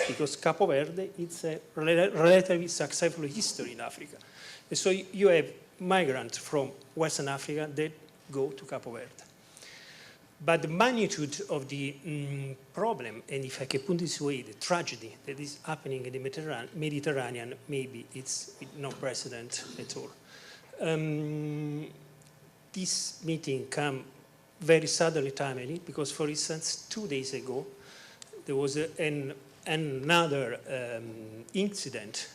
because Capo Verde is a relatively successful history in Africa. And so you have migrants from Western Africa that go to Capo Verde. But the magnitude of the problem, and if I can put this way, the tragedy that is happening in the Mediterranean, maybe it's with no precedent at all. This meeting came very suddenly timely, because, for instance, 2 days ago, there was another incident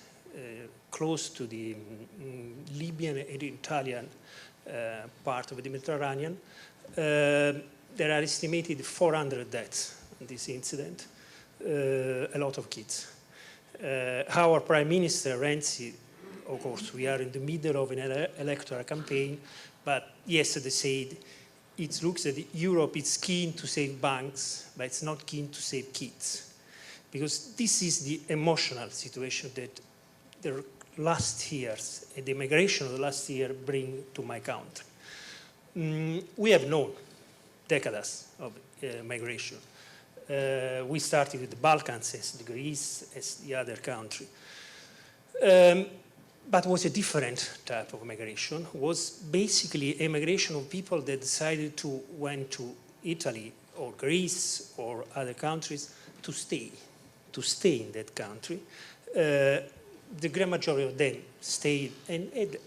close to the Libyan and Italian part of the Mediterranean. There are estimated 400 deaths in this incident, a lot of kids. Our Prime Minister, Renzi, of course, we are in the middle of an electoral campaign, but yesterday said it looks that Europe is keen to save banks, but it's not keen to save kids. Because this is the emotional situation that the last years, and the migration of the last year bring to my country. We have known decades of migration. We started with the Balkans as the Greece, as the other country. But was a different type of migration. Was basically a migration of people that decided to went to Italy or Greece or other countries to stay in that country. The great majority of them stayed, and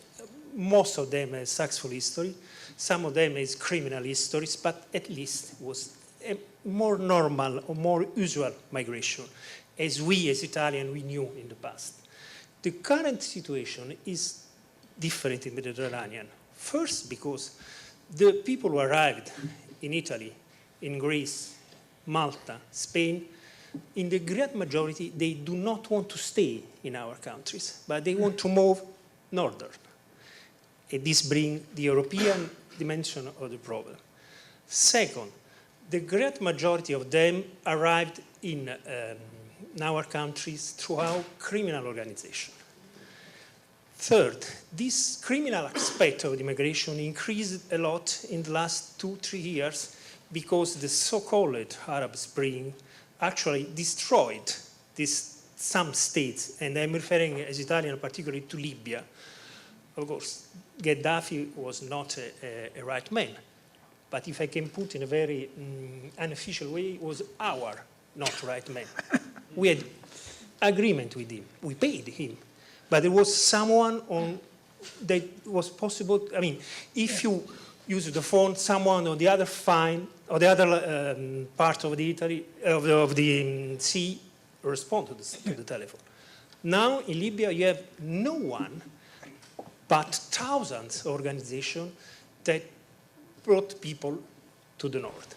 most of them has successful history. Some of them has criminal histories, but at least was a more normal or more usual migration, as we as Italians, we knew in the past. The current situation is different in the Mediterranean. First, because the people who arrived in Italy, in Greece, Malta, Spain, in the great majority, they do not want to stay in our countries, but they want to move northern. And this brings the European dimension of the problem. Second, the great majority of them arrived in our countries throughout criminal organization. Third, this criminal aspect of the migration increased a lot in the last 2-3 years because the so-called Arab Spring actually destroyed some states, and I'm referring as Italian particularly to Libya. Of course, Gaddafi was not a right man, but if I can put in a very unofficial way, was our not right man. We had agreement with him, we paid him, but there was someone that was possible. I mean, if you use the phone, someone on the other or the other part of the Italy of the sea respond to the telephone. Now in Libya you have no one, but thousands of organizations that brought people to the north.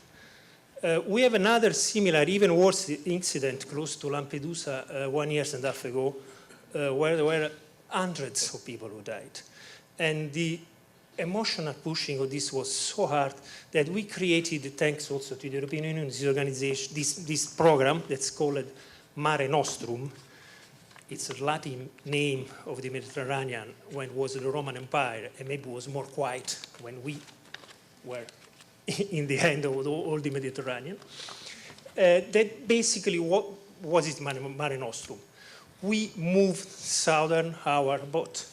We have another similar, even worse incident close to Lampedusa 1.5 years ago, where there were hundreds of people who died. And the emotional pushing of this was so hard that we created, thanks also to the European Union, this organization, this program that's called Mare Nostrum. It's a Latin name of the Mediterranean when it was the Roman Empire, and maybe it was more quiet when we were in the end of all the Mediterranean. That basically, what was it, Mare Nostrum? We moved southern our boat.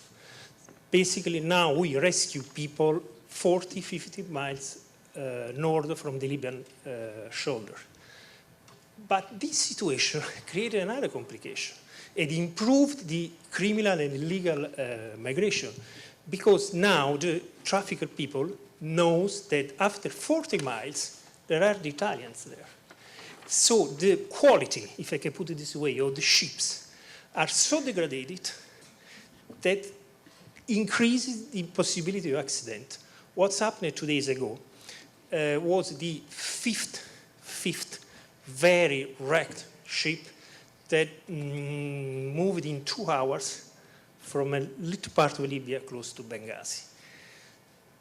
Basically now we rescue people 40, 50 miles north from the Libyan shoulder. But this situation created another complication. It improved the criminal and illegal migration, because now the trafficked people knows that after 40 miles, there are the Italians there. So the quality, if I can put it this way, of the ships are so degraded that increases the possibility of accident. What's happened 2 days ago was the fifth very wrecked ship that moved in 2 hours from a little part of Libya close to Benghazi.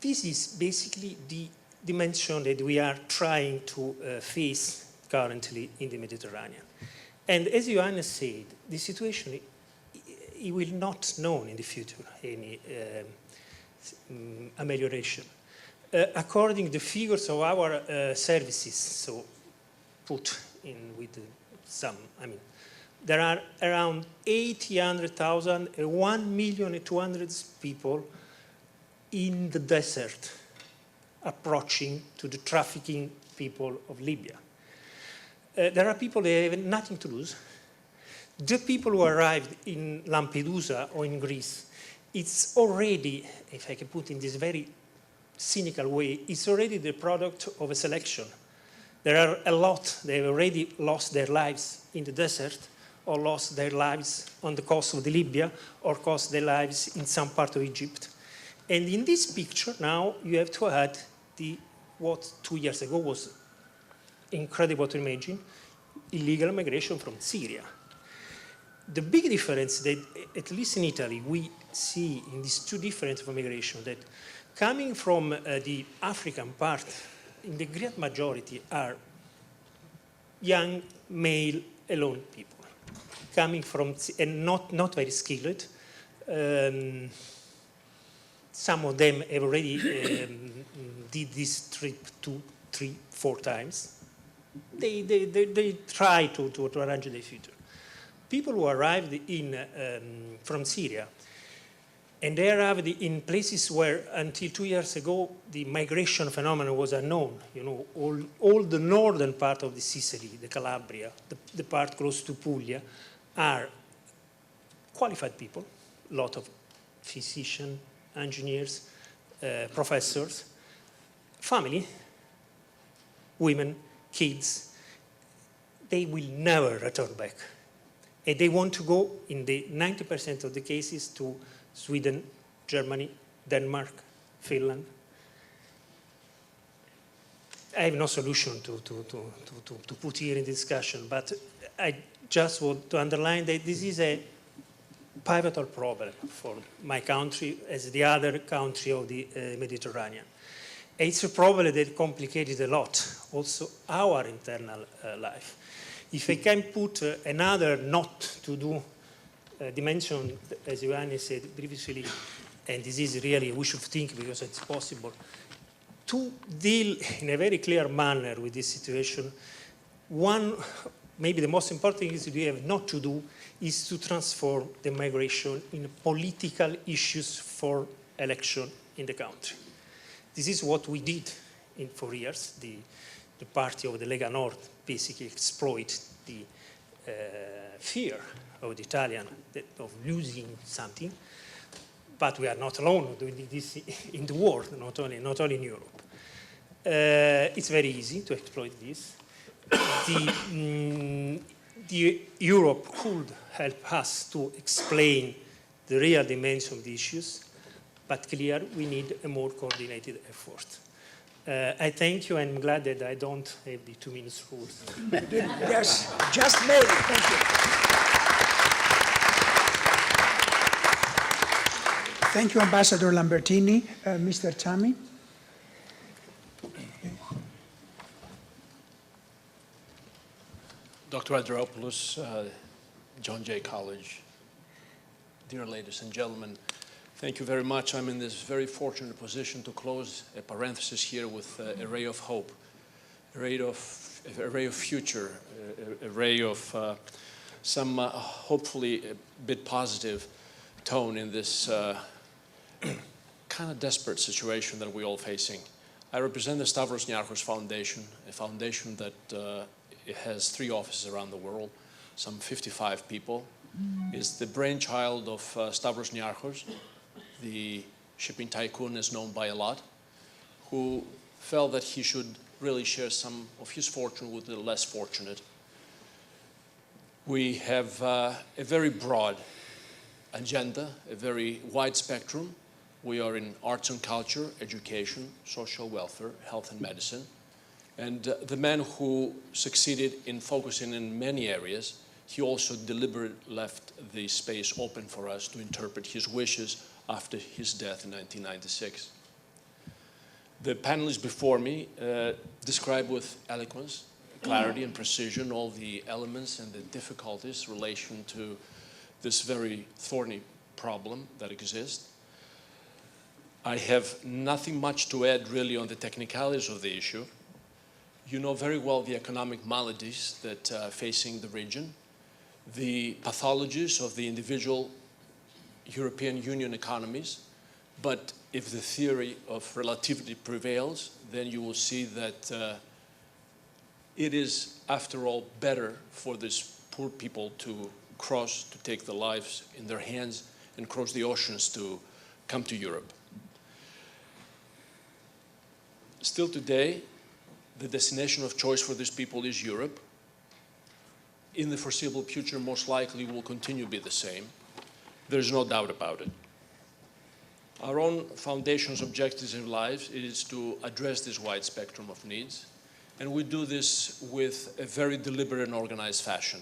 This is basically the dimension that we are trying to face currently in the Mediterranean. And as Johannes said, the situation, it will not know in the future any amelioration. According to the figures of our services, so put in with some, I mean, there are around 800,000 and 1,200,000 people in the desert approaching to the trafficking people of Libya. There are people that have nothing to lose. The people who arrived in Lampedusa or in Greece, it's already, if I can put it in this very cynical way, it's already the product of a selection. There are a lot, they've already lost their lives in the desert, or lost their lives on the coast of the Libya, or lost their lives in some part of Egypt. And in this picture now, you have to add what 2 years ago was incredible to imagine, illegal migration from Syria. The big difference that, at least in Italy, we see in these two different forms of migration, that coming from the African part, in the great majority are young, male, alone people, coming from, and not very skilled. Some of them have already did this trip 2, 3, 4 times. They try to arrange their future. People who arrived from Syria, and they arrived in places where until 2 years ago the migration phenomenon was unknown. You know, all the northern part of the Sicily, the Calabria, the part close to Puglia, are qualified people, a lot of physicians, engineers, professors, family, women, kids. They will never return back. And they want to go, in the 90% of the cases, to Sweden, Germany, Denmark, Finland. I have no solution to put here in the discussion, but I just want to underline that this is a pivotal problem for my country as the other country of the Mediterranean. It's a problem that complicated a lot, also our internal life. If I can put another not to do dimension, as Ioannis said previously, and this is really, we should think because it's possible, to deal in a very clear manner with this situation. One, maybe the most important thing is we have not to do is to transform the migration in political issues for election in the country. This is what we did for years. The party of the Lega Nord basically exploit the fear of the Italian of losing something. But we are not alone doing this in the world, not only in Europe. It's very easy to exploit this. The Europe could help us to explain the real dimension of the issues, but clear we need a more coordinated effort. I thank you, and I'm glad that I don't have the 2 minutes rule. Yes, just made it. Thank you. Thank you, Ambassador Lambertini. Mr. Chami. Dr. Andropoulos, John Jay College, dear ladies and gentlemen, thank you very much. I'm in this very fortunate position to close a parenthesis here with a ray of hope, a ray of future, a ray of some hopefully a bit positive tone in this kind of desperate situation that we're all facing. I represent the Stavros Niarchos Foundation, a foundation that it has 3 offices around the world, some 55 people. It's the brainchild of Stavros Niarchos, the shipping tycoon is known by a lot, who felt that he should really share some of his fortune with the less fortunate. We have a very broad agenda, a very wide spectrum. We are in arts and culture, education, social welfare, health and medicine. And the man who succeeded in focusing in many areas, he also deliberately left the space open for us to interpret his wishes after his death in 1996. The panelists before me describe with eloquence, clarity and precision all the elements and the difficulties in relation to this very thorny problem that exists. I have nothing much to add really on the technicalities of the issue. You know very well the economic maladies that are facing the region, the pathologies of the individual European Union economies, but if the theory of relativity prevails, then you will see that it is, after all, better for these poor people to cross, to take their lives in their hands and cross the oceans to come to Europe. Still today, the destination of choice for these people is Europe. In the foreseeable future, most likely will continue to be the same. There's no doubt about it. Our own foundation's objectives in life is to address this wide spectrum of needs, and we do this with a very deliberate and organized fashion.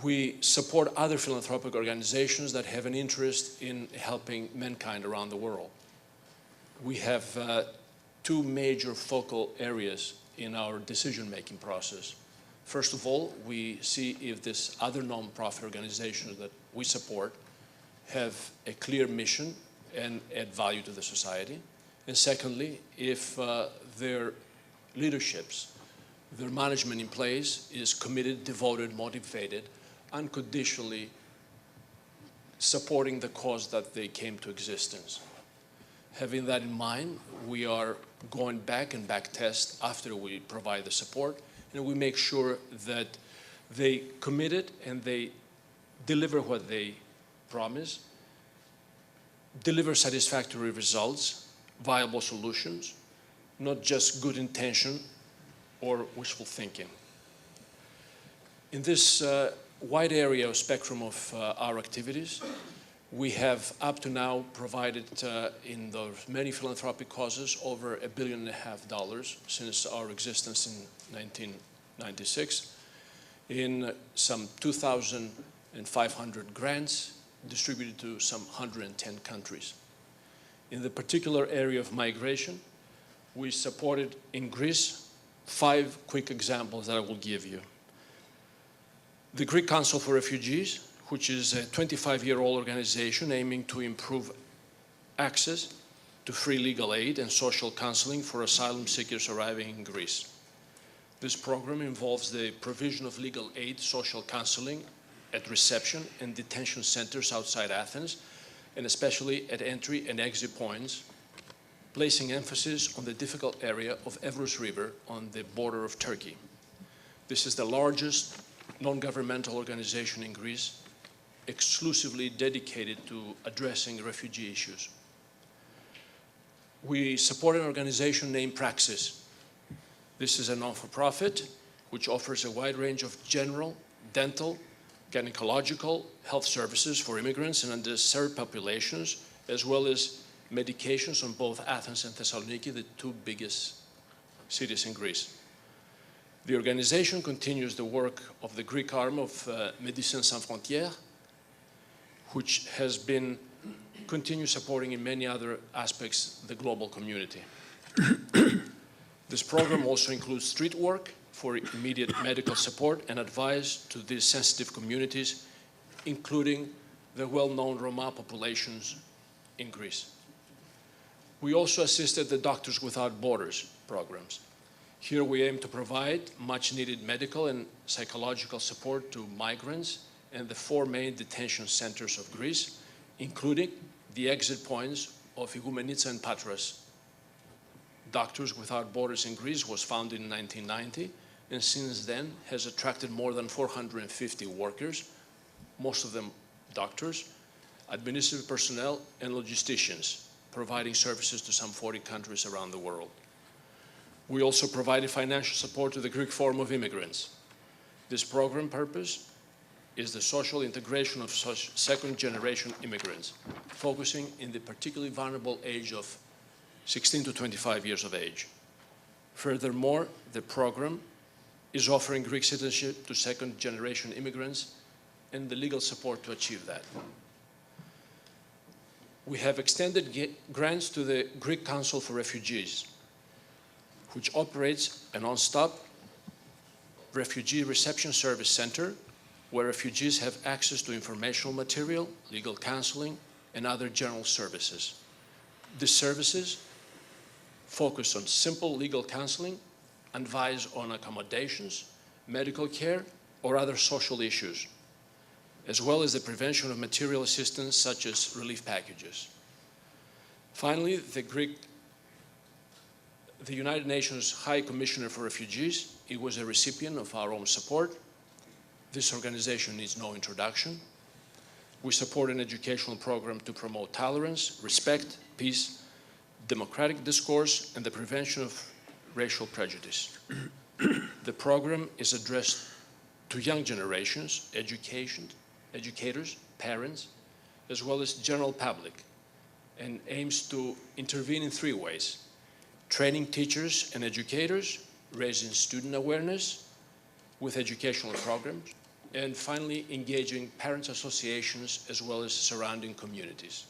We support other philanthropic organizations that have an interest in helping mankind around the world. We have 2 major focal areas in our decision-making process. First of all, we see if these other non-profit organizations that we support have a clear mission and add value to the society. And secondly, if their leaderships, their management in place is committed, devoted, motivated, unconditionally supporting the cause that they came to existence. Having that in mind, we are going back and back test after we provide the support, and we make sure that they committed and they deliver what they promise, deliver satisfactory results, viable solutions, not just good intention or wishful thinking. In this wide area of spectrum of our activities, we have up to now provided in those many philanthropic causes over $1.5 billion since our existence in 1996 in some 2,500 grants distributed to some 110 countries. In the particular area of migration, we supported in Greece 5 quick examples that I will give you. The Greek Council for Refugees, which is a 25-year-old organization aiming to improve access to free legal aid and social counseling for asylum seekers arriving in Greece. This program involves the provision of legal aid, social counseling at reception and detention centers outside Athens, and especially at entry and exit points, placing emphasis on the difficult area of Evros River on the border of Turkey. This is the largest non-governmental organization in Greece, exclusively dedicated to addressing refugee issues. We support an organization named Praxis. This is a non-for-profit which offers a wide range of general, dental, gynecological health services for immigrants and underserved populations, as well as medications on both Athens and Thessaloniki, the two biggest cities in Greece. The organization continues the work of the Greek arm of Médecins Sans Frontières, which has been continue supporting in many other aspects the global community. This program also includes street work for immediate medical support and advice to these sensitive communities, including the well-known Roma populations in Greece. We also assisted the Doctors Without Borders programs. Here we aim to provide much-needed medical and psychological support to migrants and the 4 main detention centers of Greece, including the exit points of Igoumenitsa and Patras. Doctors Without Borders in Greece was founded in 1990, and since then has attracted more than 450 workers, most of them doctors, administrative personnel, and logisticians, providing services to some 40 countries around the world. We also provided financial support to the Greek Forum of Immigrants. This program purpose is the social integration of second-generation immigrants, focusing in the particularly vulnerable age of 16 to 25 years of age. Furthermore, the program is offering Greek citizenship to second-generation immigrants and the legal support to achieve that. We have extended grants to the Greek Council for Refugees, which operates a non-stop refugee reception service center where refugees have access to informational material, legal counseling, and other general services. These services focus on simple legal counseling, advise on accommodations, medical care, or other social issues, as well as the prevention of material assistance such as relief packages. Finally, the United Nations High Commissioner for Refugees, it was a recipient of our own support. This organization needs no introduction. We support an educational program to promote tolerance, respect, peace, democratic discourse, and the prevention of racial prejudice. The program is addressed to young generations, educators, parents, as well as general public, and aims to intervene in 3 ways: training teachers and educators, raising student awareness with educational programs, and finally engaging parents' associations as well as surrounding communities.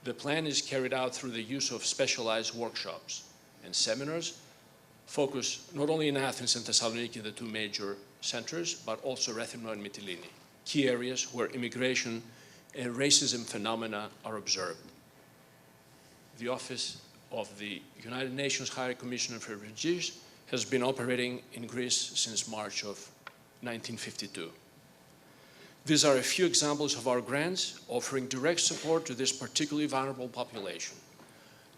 The plan is carried out through the use of specialized workshops and seminars focused not only in Athens and Thessaloniki, the 2 major centers, but also Rethymno and Mytilene, key areas where immigration and racism phenomena are observed. The Office of the United Nations High Commissioner for Refugees has been operating in Greece since March of 1952. These are a few examples of our grants offering direct support to this particularly vulnerable population.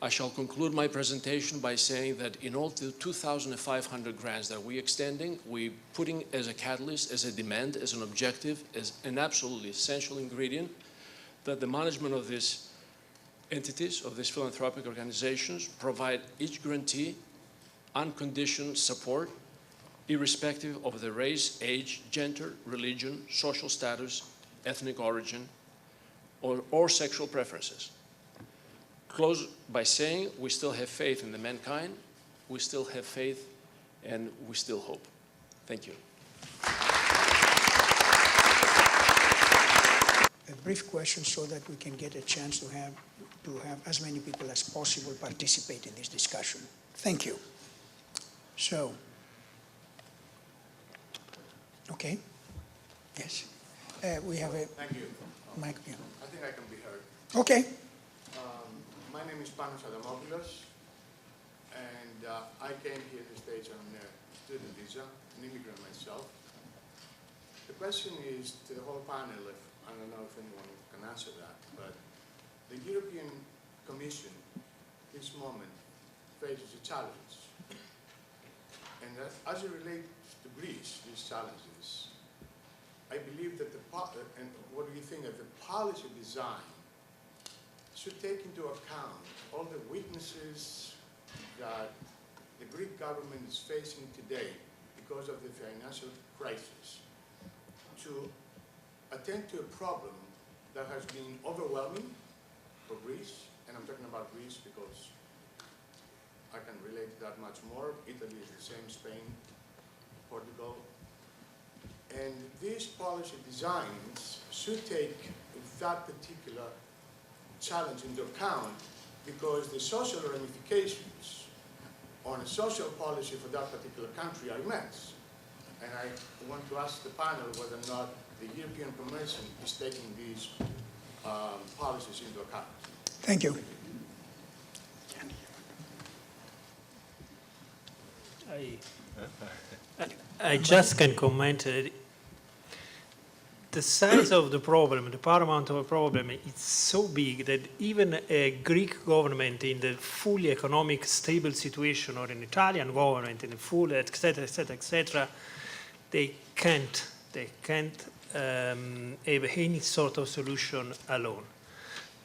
I shall conclude my presentation by saying that in all the 2,500 grants that we're extending, we're putting as a catalyst, as a demand, as an objective, as an absolutely essential ingredient that the management of these entities, of these philanthropic organizations, provide each grantee unconditioned support, irrespective of their race, age, gender, religion, social status, ethnic origin, or sexual preferences. Close by saying we still have faith in the mankind, we still have faith, and we still hope. Thank you. A brief question so that we can get a chance to have as many people as possible participate in this discussion. Thank you. So, okay, yes. We have a Thank you. mic here. I think I can be heard. Okay. My name is Panos Adamopoulos, and I came here to the States on a student visa, an immigrant myself. The question is to the whole panel, I don't know if anyone can answer that, but the European Commission, this moment, faces a challenge. And as it relates to Greece, these challenges, I believe that and what do you think of the policy design should take into account all the weaknesses that the Greek government is facing today because of the financial crisis, to attend to a problem that has been overwhelming for Greece, and I'm talking about Greece because I can relate to that much more. Italy is the same, Spain, Portugal. And these policy designs should take that particular challenge into account because the social ramifications on a social policy for that particular country are immense. And I want to ask the panel whether or not the European Commission is taking these policies into account. Thank you. I just can comment. The size of the problem, the paramount of the problem, it's so big that even a Greek government in the fully economic stable situation or an Italian government in the full, et cetera, they can't have any sort of solution alone.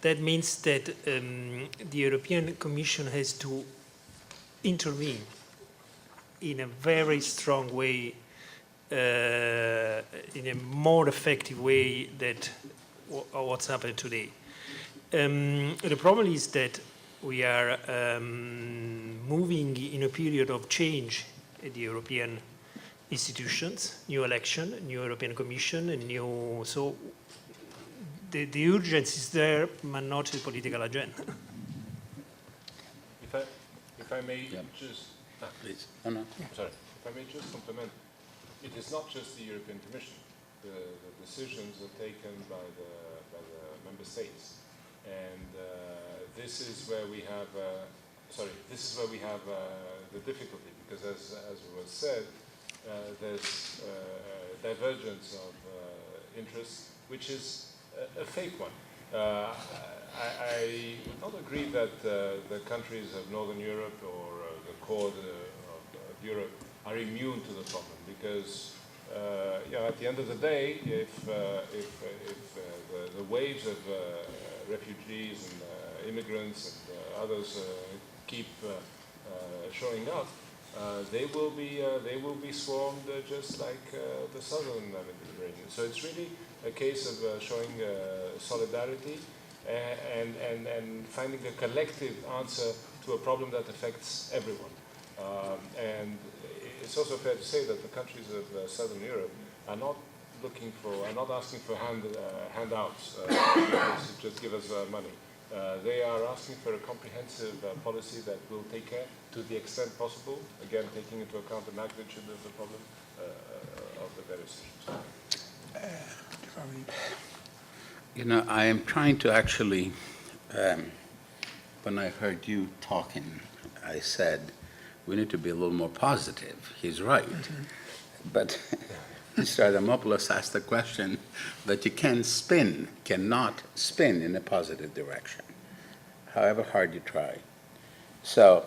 That means that the European Commission has to intervene in a very strong way, in a more effective way than what's happened today. The problem is that we are moving in a period of change at the European institutions, new election, new European Commission, and so the urgency is there, but not the political agenda. If I may just... Please. Oh, no. Sorry. If I may just complement, it is not just the European Commission. The decisions are taken by the member states, and this is where we have the difficulty, because as was said, there's divergence of interest, which is a fake one. I would not agree that the countries of Northern Europe or the core of Europe are immune to the problem, because at the end of the day, if the waves of refugees and immigrants and others keep showing up, they will be swarmed just like the southern Mediterranean. So it's really a case of showing solidarity and finding a collective answer to a problem that affects everyone. And it's also fair to say that the countries of Southern Europe are not asking for handouts, just give us money. They are asking for a comprehensive policy that will take care, to the extent possible, again taking into account the magnitude of the problem, of the various issues. I am trying to actually, when I heard you talking, I said, we need to be a little more positive. He's right. Mm-hmm. But Mr. Adamopoulos asked a question that you cannot spin in a positive direction, however hard you try. So,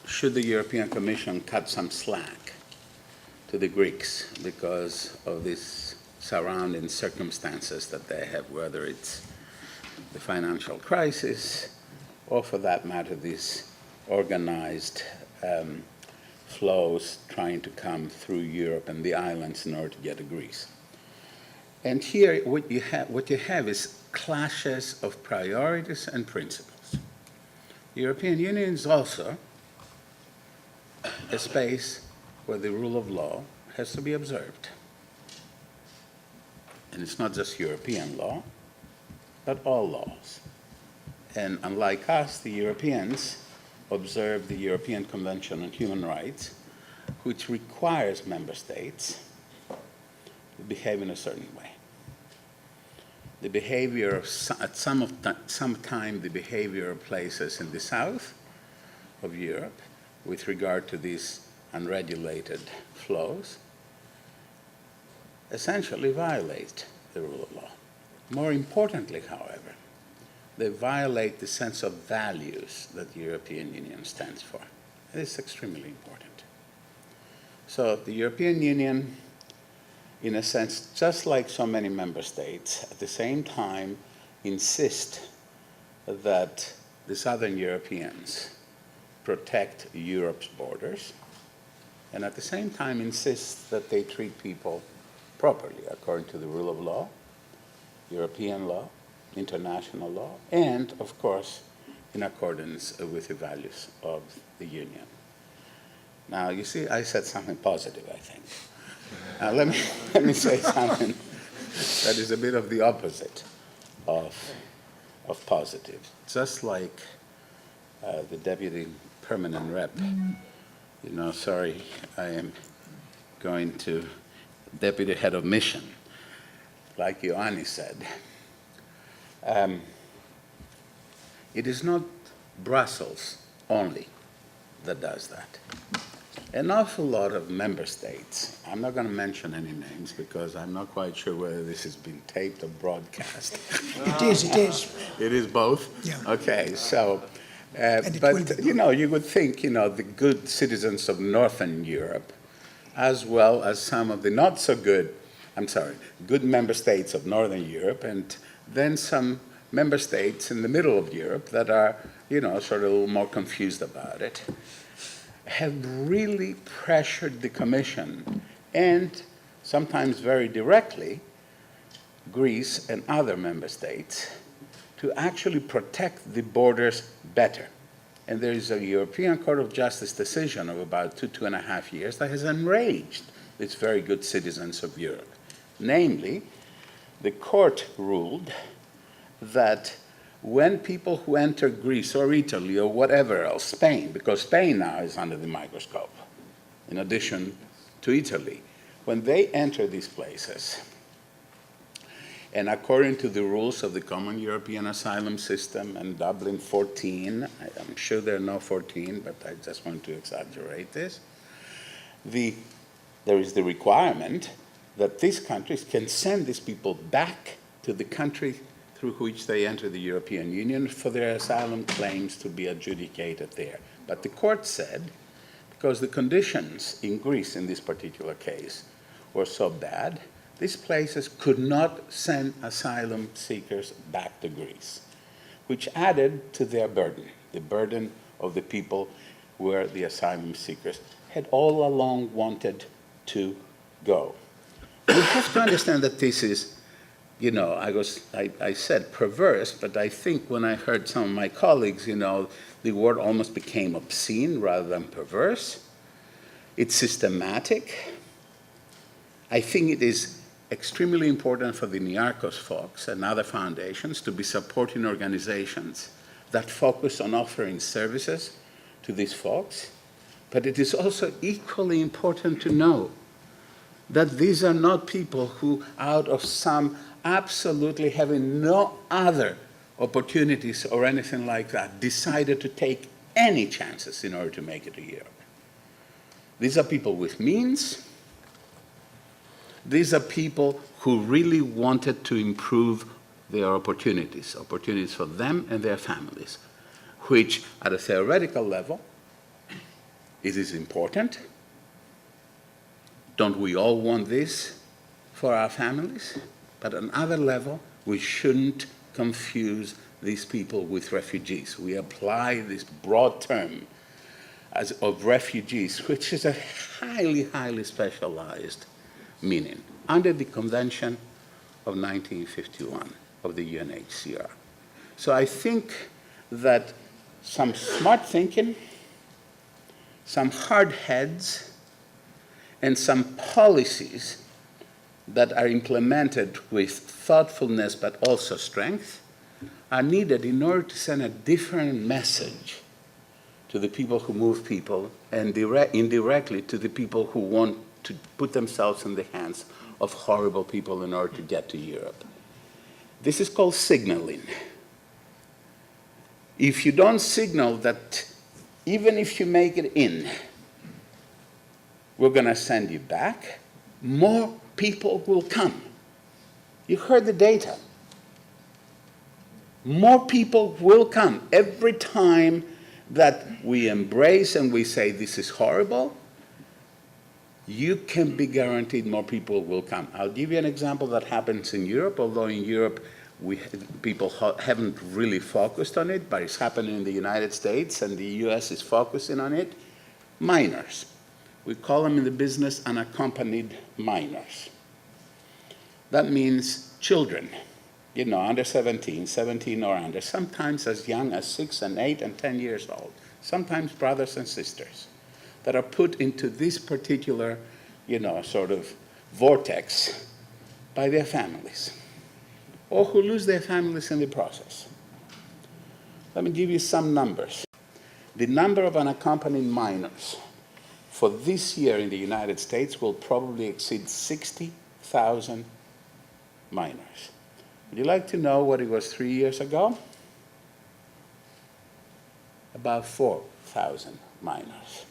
should the European Commission cut some slack to the Greeks because of these surrounding circumstances that they have, whether it's the financial crisis or, for that matter, these organized flows trying to come through Europe and the islands in order to get to Greece? And here, what you have is clashes of priorities and principles. The European Union is also a space where the rule of law has to be observed. And it's not just European law, but all laws. And unlike us, the Europeans observe the European Convention on Human Rights, which requires member states to behave in a certain way. the behavior of some time the behavior of places in the south of Europe with regard to these unregulated flows essentially violate the rule of law. More importantly, however, they violate the sense of values that the European Union stands for. It is extremely important. So the European Union, in a sense, just like so many member states, at the same time insist that the Southern Europeans protect Europe's borders, and at the same time insist that they treat people properly according to the rule of law, European law, international law, and, of course, in accordance with the values of the Union. Now, you see, I said something positive, I think. Now, let me say something that is a bit of the opposite of positive. Just like the deputy permanent rep, sorry, I am going to deputy head of mission, like Ioannis said. It is not Brussels only that does that. An awful lot of member states, I'm not going to mention any names because I'm not quite sure whether this has been taped or broadcast. It is. It is both? Yeah. Okay, so, but you would think, the good citizens of Northern Europe, as well as some of the not so good, good member states of Northern Europe, and then some member states in the middle of Europe that are, sort of a little more confused about it, have really pressured the Commission and sometimes very directly Greece and other member states to actually protect the borders better. And there is a European Court of Justice decision of about 2.5 years that has enraged these very good citizens of Europe. Namely, the court ruled that when people who enter Greece or Italy or whatever else, Spain, because Spain now is under the microscope, in addition to Italy, when they enter these places, and according to the rules of the Common European Asylum System and Dublin 14, I'm sure there are no 14, but I just want to exaggerate this, there is the requirement that these countries can send these people back to the country through which they enter the European Union for their asylum claims to be adjudicated there. But the court said, because the conditions in Greece in this particular case were so bad, these places could not send asylum seekers back to Greece, which added to their burden, the burden of the people where the asylum seekers had all along wanted to go. We have to understand that this is, I said perverse, but I think when I heard some of my colleagues, the word almost became obscene rather than perverse. It's systematic. I think it is extremely important for the Niarchos folks and other foundations to be supporting organizations that focus on offering services to these folks. But it is also equally important to know that these are not people who, out of some absolutely having no other opportunities or anything like that, decided to take any chances in order to make it to Europe. These are people with means. These are people who really wanted to improve their opportunities for them and their families, which at a theoretical level, it is important. Don't we all want this for our families? But on another level, we shouldn't confuse these people with refugees. We apply this broad term of refugees, which is a highly, highly specialized meaning, under the Convention of 1951 of the UNHCR. So I think that some smart thinking, some hard heads, and some policies that are implemented with thoughtfulness but also strength are needed in order to send a different message to the people who move people and indirectly to the people who want to put themselves in the hands of horrible people in order to get to Europe. This is called signaling. If you don't signal that even if you make it in, we're going to send you back, more people will come. You heard the data. More people will come. Every time that we embrace and we say this is horrible, you can be guaranteed more people will come. I'll give you an example that happens in Europe, although in Europe people haven't really focused on it, but it's happening in the United States and the US is focusing on it. Minors. We call them in the business unaccompanied minors. That means children, you know, under 17, 17 or under, sometimes as young as 6 and 8 and 10 years old, sometimes brothers and sisters, that are put into this particular, you know, sort of vortex by their families, or who lose their families in the process. Let me give you some numbers. The number of unaccompanied minors for this year in the United States will probably exceed 60,000 minors. Would you like to know what it was 3 years ago? About 4,000 minors.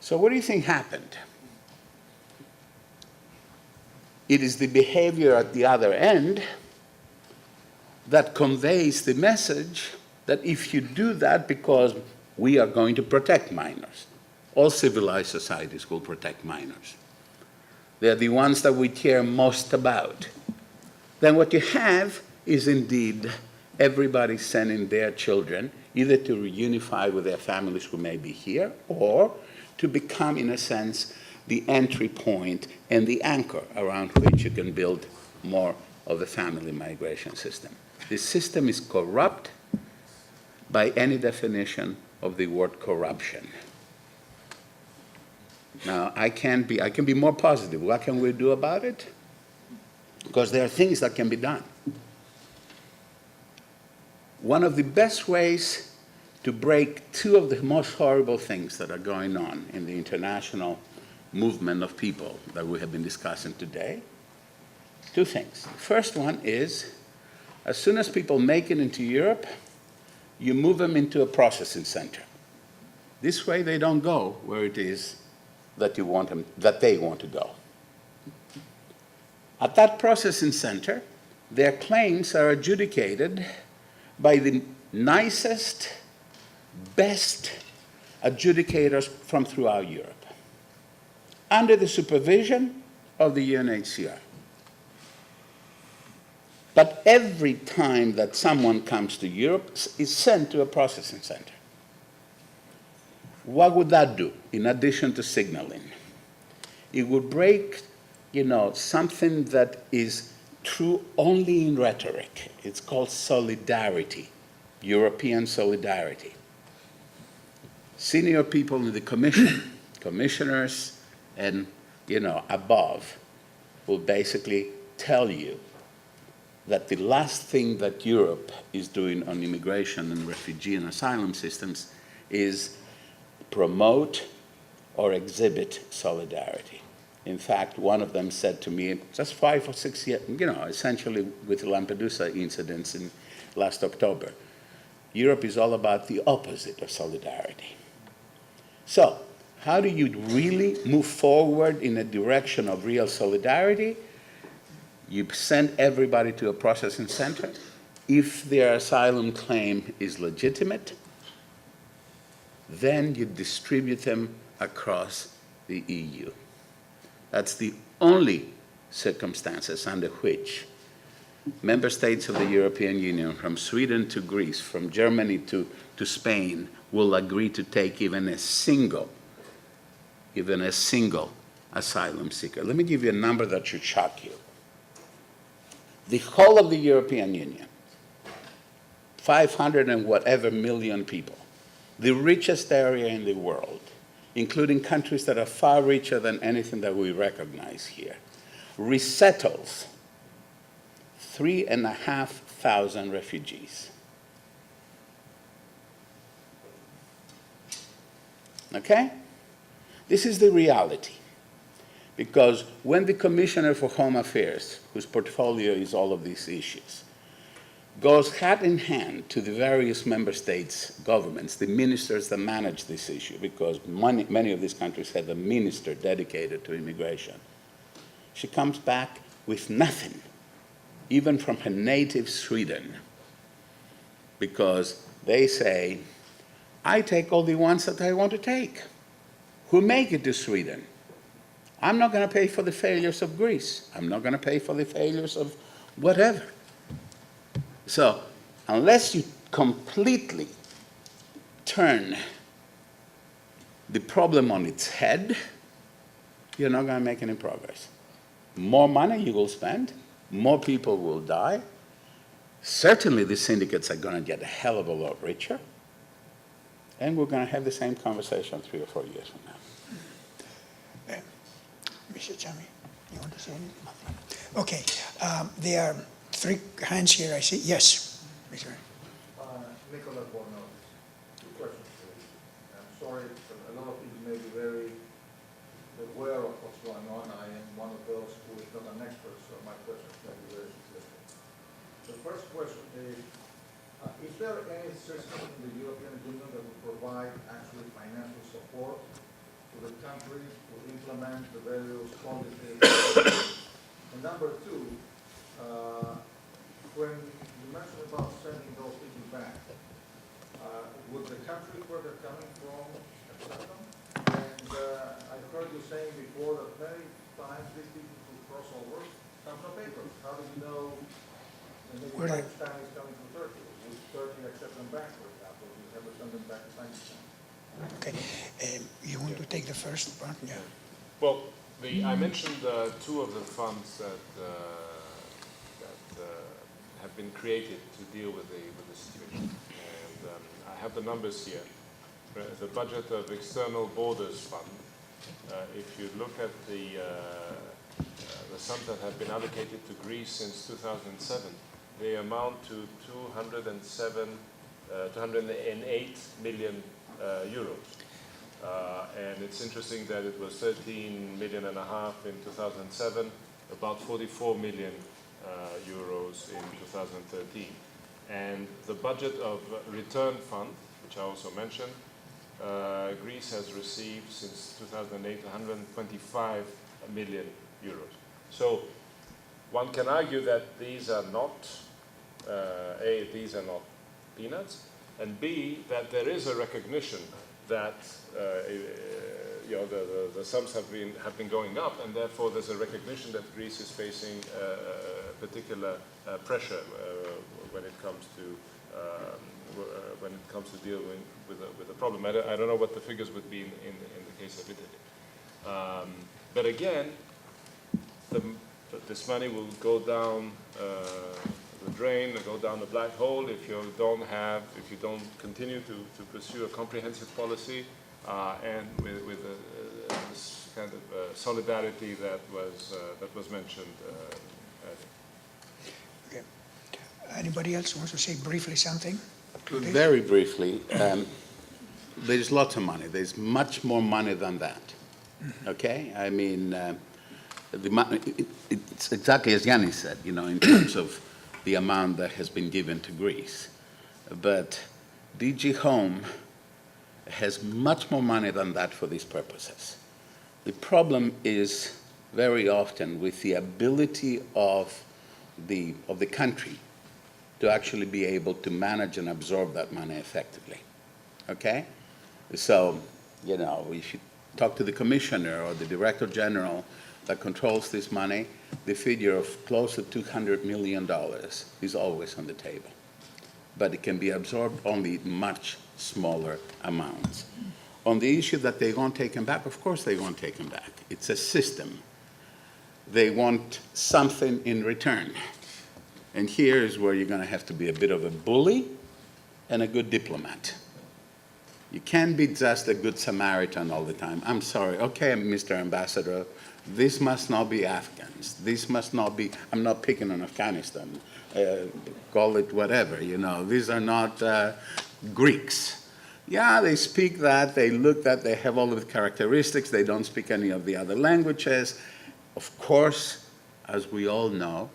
So what do you think happened? It is the behavior at the other end that conveys the message that if you do that, because we are going to protect minors, all civilized societies will protect minors. They're the ones that we care most about. Then what you have is indeed everybody sending their children either to reunify with their families who may be here or to become, in a sense, the entry point and the anchor around which you can build more of a family migration system. This system is corrupt by any definition of the word corruption. Now, I can be more positive. What can we do about it? Because there are things that can be done. One of the best ways to break two of the most horrible things that are going on in the international movement of people that we have been discussing today, two things. The first one is, as soon as people make it into Europe, you move them into a processing center. This way they don't go where it is that you want them, that they want to go. At that processing center, their claims are adjudicated by the nicest, best adjudicators from throughout Europe, under the supervision of the UNHCR. But every time that someone comes to Europe, is sent to a processing center. What would that do, in addition to signaling? It would break, you know, something that is true only in rhetoric. It's called solidarity, European solidarity. Senior people in the Commission, commissioners and, you know, above, will basically tell you that the last thing that Europe is doing on immigration and refugee and asylum systems is promote or exhibit solidarity. In fact, one of them said to me just 5 or 6 years, you know, essentially with the Lampedusa incidents in last October, Europe is all about the opposite of solidarity. So, how do you really move forward in a direction of real solidarity? You send everybody to a processing center. If their asylum claim is legitimate, then you distribute them across the EU. That's the only circumstances under which member states of the European Union, from Sweden to Greece, from Germany to Spain, will agree to take even a single asylum seeker. Let me give you a number that should shock you. The whole of the European Union, 500 and whatever million people, the richest area in the world, including countries that are far richer than anything that we recognize here, resettles 3,500 refugees. Okay? This is the reality. Because when the Commissioner for Home Affairs, whose portfolio is all of these issues, goes hand in hand to the various member states' governments, the ministers that manage this issue, because many of these countries have a minister dedicated to immigration, she comes back with nothing, even from her native Sweden, because they say, I take all the ones that I want to take, who make it to Sweden. I'm not going to pay for the failures of Greece. I'm not going to pay for the failures of whatever. So unless you completely turn the problem on its head, you're not going to make any progress. More money you will spend, more people will die. Certainly the syndicates are going to get a hell of a lot richer, and we're going to have the same conversation 3 or 4 years from now. Mr. Chairman, you want to say anything? Okay, there are 3 hands here, I see. Yes, Mr. Nicolas Bornozis. 2 questions, please. I'm sorry, but a lot of people may be very aware of what's going on. I am one of those who is not an expert, so my questions may be very simplistic. The first question is there any system in the European Union that would provide actually financial support to the countries to implement the various policies? And number 2, when you mentioned about sending those people back, would the country where they're coming from accept them? And I heard you saying before that many times these people who cross over come from papers. How do you know when maybe Pakistan is coming from Turkey? Would Turkey accept them back, for example? Would you ever send them back to Pakistan? Okay, you want to take the first part? Yeah. Well, I mentioned 2 of the funds that have been created to deal with the situation. And I have the numbers here. The budget of External Borders Fund, if you look at the sums that have been allocated to Greece since 2007, they amount to 208 million euros. And it's interesting that it was 13.5 million in 2007, about 44 million euros in 2013. And the budget of Return Fund, which I also mentioned, Greece has received since 2008 125 million euros. So one can argue that these are not, A, these are not peanuts, and B, that there is a recognition that the sums have been going up, and therefore there's a recognition that Greece is facing particular pressure when it comes to dealing with the problem. I don't know what the figures would be in the case of Italy, but again, this money will go down the drain, go down the black hole if you don't continue to pursue a comprehensive policy and with this kind of solidarity that was mentioned earlier. Okay. Anybody else wants to say briefly something? Very briefly, there's lots of money. There's much more money than that. Okay? I mean, it's exactly as Yannis said, in terms of the amount that has been given to Greece. But DG Home has much more money than that for these purposes. The problem is very often with the ability of the country to actually be able to manage and absorb that money effectively. Okay? So, if you talk to the commissioner or the director general that controls this money, the figure of close to $200 million is always on the table. But it can be absorbed only in much smaller amounts. On the issue that they won't take them back, of course they won't take them back. It's a system. They want something in return. And here is where you're going to have to be a bit of a bully and a good diplomat. You can't be just a good Samaritan all the time. I'm sorry. Okay, Mr. Ambassador, this must not be Afghans. This must not be, I'm not picking on Afghanistan. Call it whatever, These are not Greeks. Yeah, they speak that, they look that, they have all of the characteristics, they don't speak any of the other languages. Of course, as we all know,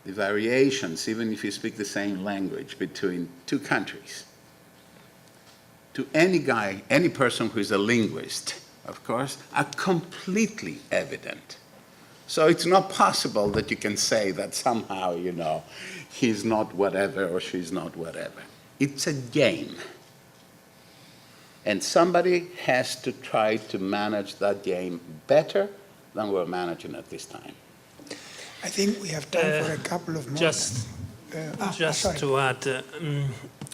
the variations, even if you speak the same language between two countries, to any guy, any person who is a linguist, of course, are completely evident. So it's not possible that you can say that somehow, you know, he's not whatever or she's not whatever. It's a game. And somebody has to try to manage that game better than we're managing at this time. I think we have time for a couple of more. Just sorry. to add,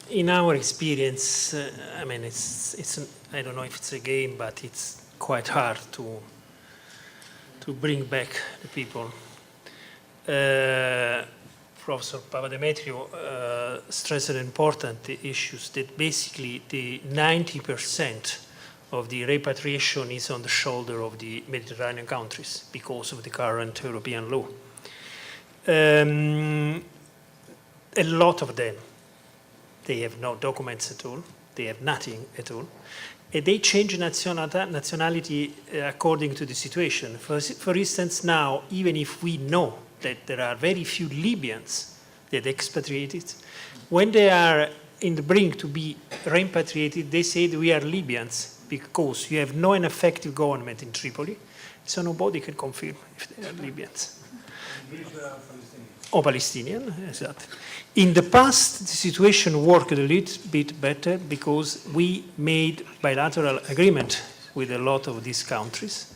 in our experience, I mean, I don't know if it's a game, but it's quite hard to bring back the people. Professor Papademetriou stressed important issues that basically the 90% of the repatriation is on the shoulder of the Mediterranean countries because of the current European law. A lot of them, they have no documents at all, they have nothing at all, and they change nationality according to the situation. For instance, now, even if we know that there are very few Libyans that expatriated, when they are in the brink to be repatriated, they say that we are Libyans because you have no effective government in Tripoli, so nobody can confirm if they are Libyans. Or Palestinian, exactly. In the past, the situation worked a little bit better because we made bilateral agreement with a lot of these countries.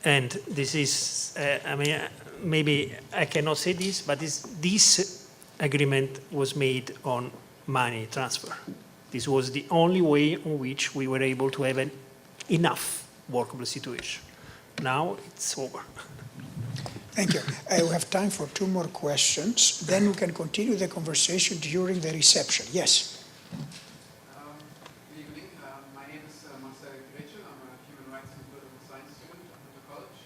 And this is, I mean, maybe I cannot say this, but this agreement was made on money transfer. This was the only way in which we were able to have an enough workable situation. Now it's over. Thank you. We have time for two more questions. Then we can continue the conversation during the reception. Yes. Good evening. My name is Marcel Gretchen. I'm a human rights and political science student at the college.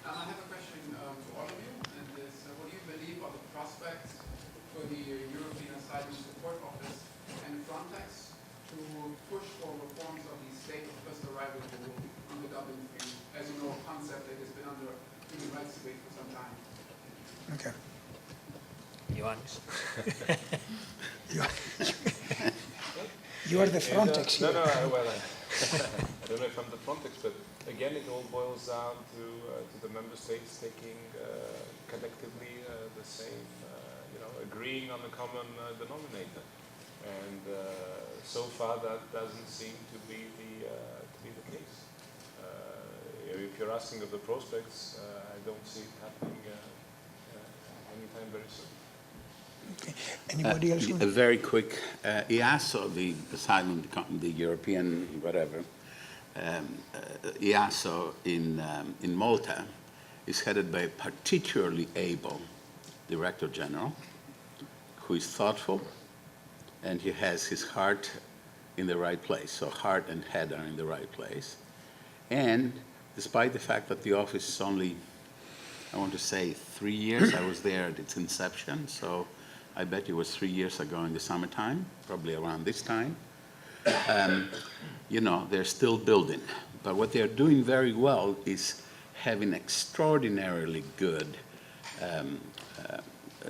I have a question to all of you, and is what do you believe are the prospects for the European Asylum Support Office and Frontex to push for reforms of the state of first arrival rule on the Dublin thing? As you know, a concept that has been under human rights debate for some time. Okay. Ioannis. You are the Frontex here. Well, I don't know if I'm the Frontex, but again, it all boils down to the member states taking collectively the same, agreeing on a common denominator. And so far, that doesn't seem to be the case. If you're asking of the prospects, I don't see it happening anytime very soon. Okay. Anybody else? A very quick, EASO, the asylum, the European whatever, EASO in Malta is headed by a particularly able Director General who is thoughtful and he has his heart in the right place. So heart and head are in the right place. And despite the fact that the office is only, I want to say 3 years, I was there at its inception, so I bet it was 3 years ago in the summertime, probably around this time. They're still building. But what they're doing very well is having extraordinarily good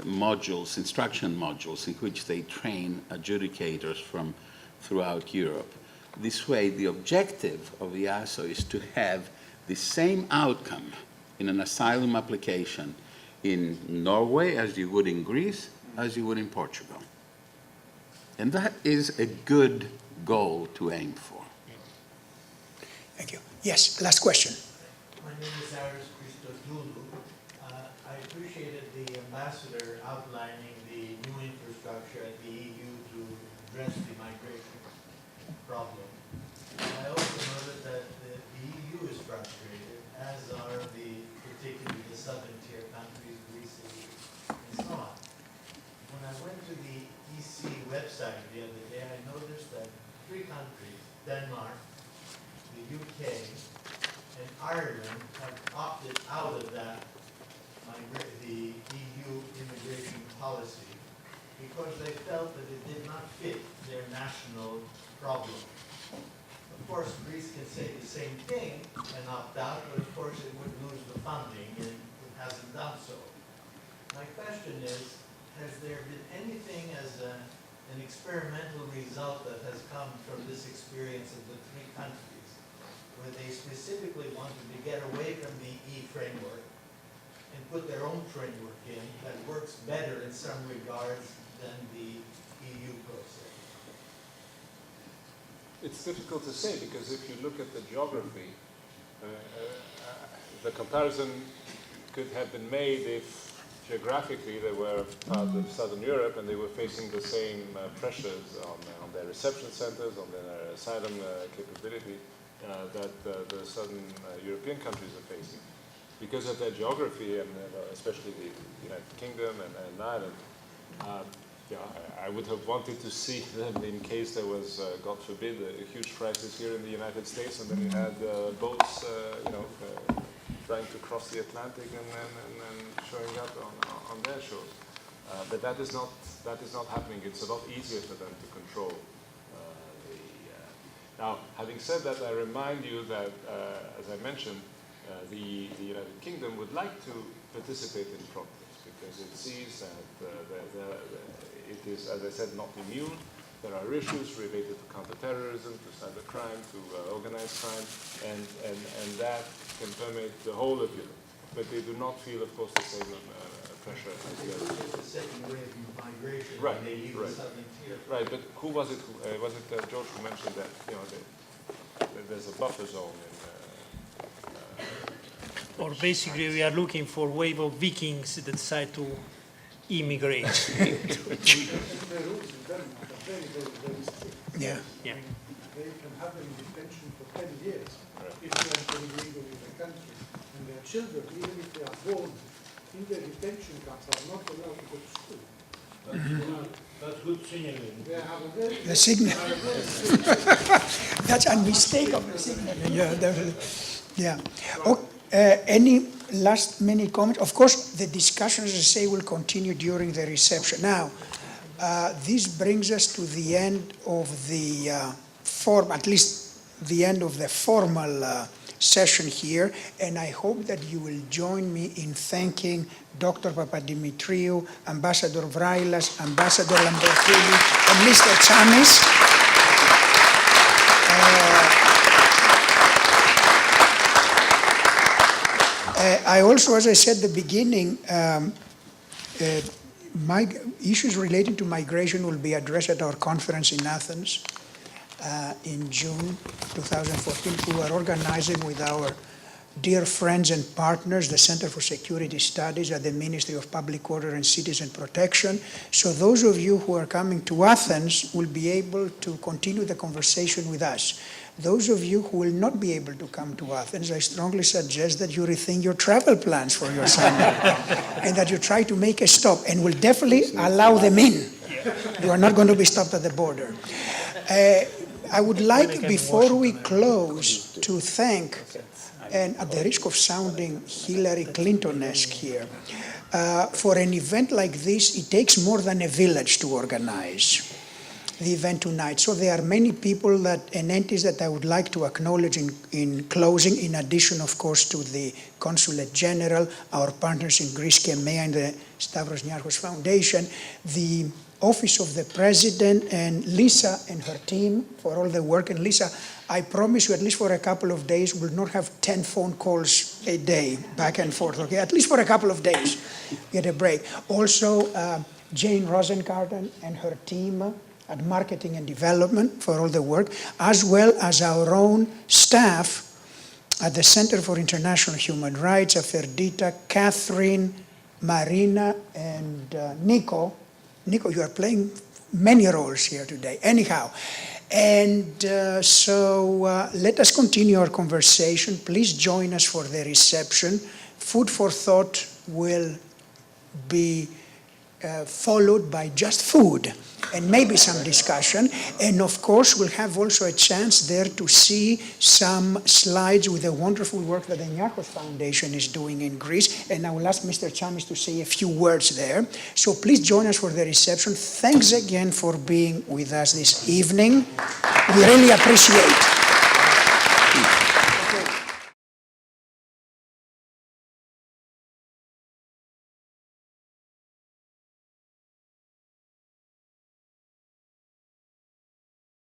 modules, instruction modules, in which they train adjudicators from throughout Europe. This way, the objective of the EASO is to have the same outcome in an asylum application in Norway as you would in Greece, as you would in Portugal. And that is a good goal to aim for. Thank you. Yes, last question. My name is Aris Christodoulou. I appreciated the ambassador outlining the new infrastructure at the EU to address the migration problem. I also noted that the EU is frustrated, as are particularly the southern tier countries, Greece and so on. When I went to the EC website the other day, I noticed that 3 countries, Denmark, the UK, and Ireland, have opted out of the EU immigration policy because they felt that it did not fit their national problem. Of course, Greece can say the same thing and opt out, but of course it would lose the funding, and it hasn't done so. My question is, has there been anything as an experimental result that has come from this experience of the three countries, where they specifically wanted to get away from the E framework and put their own framework in that works better in some regards than the EU process? It's difficult to say, because if you look at the geography, the comparison could have been made if geographically they were part of Southern Europe and they were facing the same pressures on their reception centers, on their asylum capability that the Southern European countries are facing. Because of their geography, and especially the United Kingdom and Ireland, I would have wanted to see them in case there was, God forbid, a huge crisis here in the United States, and then you had boats, trying to cross the Atlantic and showing up on their shores. But that is not happening. It's a lot easier for them to control. Now, having said that, I remind you that, as I mentioned, the United Kingdom would like to participate in Frontex because it sees that it is, as I said, not immune. There are issues related to counterterrorism, to cybercrime, to organized crime, and that can permeate the whole of Europe. But they do not feel, of course, the same pressure as the others. It's the second wave of migration. Right, and they leave right. the southern tier. Right, but who was it? Was it George who mentioned that there's a buffer zone in? Or basically, we are looking for wave of Vikings that decide to immigrate. The rules in Denmark are very, very, very strict. Yeah. Yeah. They can have them in detention for 10 years if they enter illegally in the country. And their children, even if they are born in the detention camps, are not allowed to go to school. That's good signaling. They have a very The signal. That's unmistakable signal. Yeah, definitely. Yeah. Any last minute comment? Of course, the discussion, as I say, will continue during the reception. Now, this brings us to the end of the at least the end of the formal session here, and I hope that you will join me in thanking Dr. Papadimitriou, Ambassador Vrailas, Ambassador Lambertini, and Mr. Tsamis. I also, as I said at the beginning, issues related to migration will be addressed at our conference in Athens in June 2014. We are organizing with our dear friends and partners, the Center for Security Studies at the Ministry of Public Order and Citizen Protection. So those of you who are coming to Athens will be able to continue the conversation with us. Those of you who will not be able to come to Athens, I strongly suggest that you rethink your travel plans for your summer and that you try to make a stop, and will definitely allow them in. You are not going to be stopped at the border. I would like, before we close, to thank, and at the risk of sounding Hillary Clinton-esque here, for an event like this, it takes more than a village to organize the event tonight. So there are many people and entities that I would like to acknowledge in closing, in addition, of course, to the Consulate General, our partners in Greece, KEMEA, and the Stavros Niarchos Foundation, the Office of the President, and Lisa and her team for all the work. And Lisa, I promise you, at least for a couple of days, we'll not have 10 phone calls a day, back and forth, okay? At least for a couple of days, get a break. Also, Jane Rosengarten and her team at Marketing and Development for all the work, as well as our own staff at the Center for International Human Rights, Aferdita, Catherine, Marina, and Nico. Nico, you are playing many roles here today. Anyhow, and so let us continue our conversation. Please join us for the reception. Food for thought will be followed by just food and maybe some discussion. And of course, we'll have also a chance there to see some slides with the wonderful work that the Niarchos Foundation is doing in Greece. And I will ask Mr. Chamis to say a few words there. So please join us for the reception. Thanks again for being with us this evening. We really appreciate it.